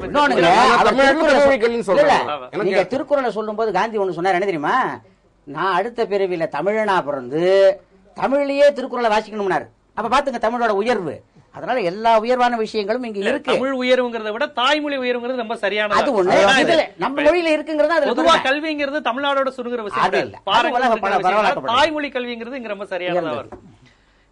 நீங்க திருக்குறளை சொல்லும் போது காந்தி ஒண்ணு சொன்னார், என்ன தெரியுமா? நான் அடுத்த பிறவியில தமிழனா பிறந்து தமிழ்லயே திருக்குறளை வாசிக்கணும்னாரு. அப்ப பாத்துங்க தமிழோட உயர்வு. அதனால எல்லா உயர்வான விஷயங்களும் இங்க இருக்கு. தமிழ் உயர்வுங்கிறத விட தாய்மொழி உயர்வுங்கிறது ரொம்ப சரியானது. அது ஒண்ணு நம்ம மொழியில இருக்குங்கிறது பொதுவா கல்விங்கிறது தமிழ்நாடோட சுருங்குற விஷயம் பாருங்க. தாய்மொழி கல்விங்கிறது இங்க ரொம்ப சரியானதா இருக்கு.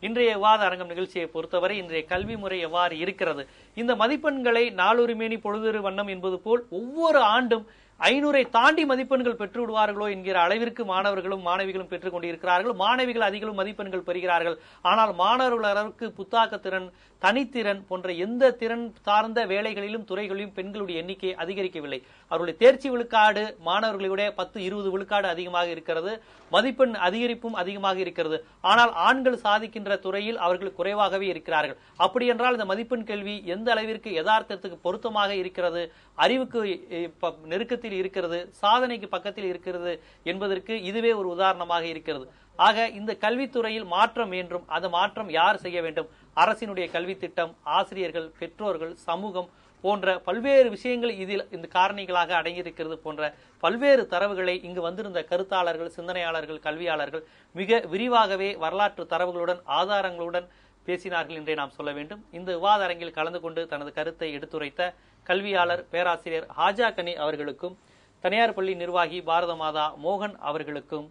இன்றைய விவாத அரங்கம் நிகழ்ச்சியை பொறுத்தவரை இன்றைய கல்வி முறை எவ்வாறு இருக்கிறது, இந்த மதிப்பெண்களை நாளொருமேனி பொழுதொரு வண்ணம் என்பது போல் ஒவ்வொரு ஆண்டும் 500 தாண்டி மதிப்பெண்கள் பெற்று விடுவார்களோ என்கிற அளவிற்கு மாணவர்களும் மாணவிகளும் பெற்றுக் கொண்டிருக்கிறார்கள். மாணவிகள் அதிகளும் மதிப்பெண்கள் பெறுகிறார்கள். ஆனால் மாணவர்கள் அளவுக்கு புத்தாக்க திறன், தனித்திறன் போன்ற எந்த திறன் சார்ந்த வேலைகளிலும் துறைகளிலும் பெண்களுடைய எண்ணிக்கை அதிகரிக்கவில்லை. அவருடைய தேர்ச்சி விழுக்காடு மாணவர்களை விட 10-20 விழுக்காடு அதிகமாக இருக்கிறது. மதிப்பெண் அதிகரிப்பும் அதிகமாக இருக்கிறது. ஆனால் ஆண்கள் சாதிக்கின்ற துறையில் அவர்கள் குறைவாகவே இருக்கிறார்கள். அப்படி என்றால் இந்த மதிப்பெண் கேள்வி எந்த அளவிற்கு யதார்த்தத்துக்கு பொருத்தமாக இருக்கிறது, அறிவுக்கு நெருக்கத்தில் இருக்கிறது, சாதனைக்கு பக்கத்தில் இருக்கிறது என்பதற்கு இதுவே ஒரு உதாரணமாக இருக்கிறது. ஆக இந்த கல்வித்துறையில் மாற்றம் வேண்டும். அந்த மாற்றம் யார் செய்ய வேண்டும்? அரசினுடைய கல்வி திட்டம், ஆசிரியர்கள், பெற்றோர்கள், சமூகம் போன்ற பல்வேறு விஷயங்கள் இதில் இந்த காரணிகளாக அடங்கியிருக்கிறது போன்ற பல்வேறு தரவுகளை இங்கு வந்திருந்த கருத்தாளர்கள், சிந்தனையாளர்கள், கல்வியாளர்கள் மிக விரிவாகவே வரலாற்று தரவுகளுடன் ஆதாரங்களுடன் பேசினார்கள் என்றே நாம் சொல்ல வேண்டும். இந்த விவாத அரங்கில் கலந்து கொண்டு தனது கருத்தை எடுத்துரைத்த கல்வியாளர் பேராசிரியர் ஹாஜா கனி அவர்களுக்கும், தனியார் பள்ளி நிர்வாகி பாரத மாதா மோகன் அவர்களுக்கும்,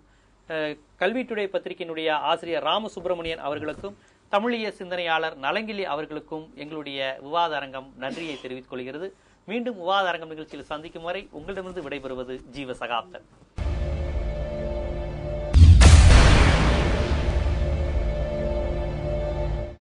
கல்வி டுடே பத்திரிகையினுடைய ஆசிரியர் ராமசுப்ரமணியன் அவர்களுக்கும், தமிழிய சிந்தனையாளர் நலங்கிலி அவர்களுக்கும் எங்களுடைய விவாத அரங்கம் நன்றியை தெரிவித்துக் கொள்கிறது. மீண்டும் விவாத அரங்கம் நிகழ்ச்சியில் சந்திக்கும் வரை உங்களிடமிருந்து விடைபெறுவது ஜீவ சகாப்தன்.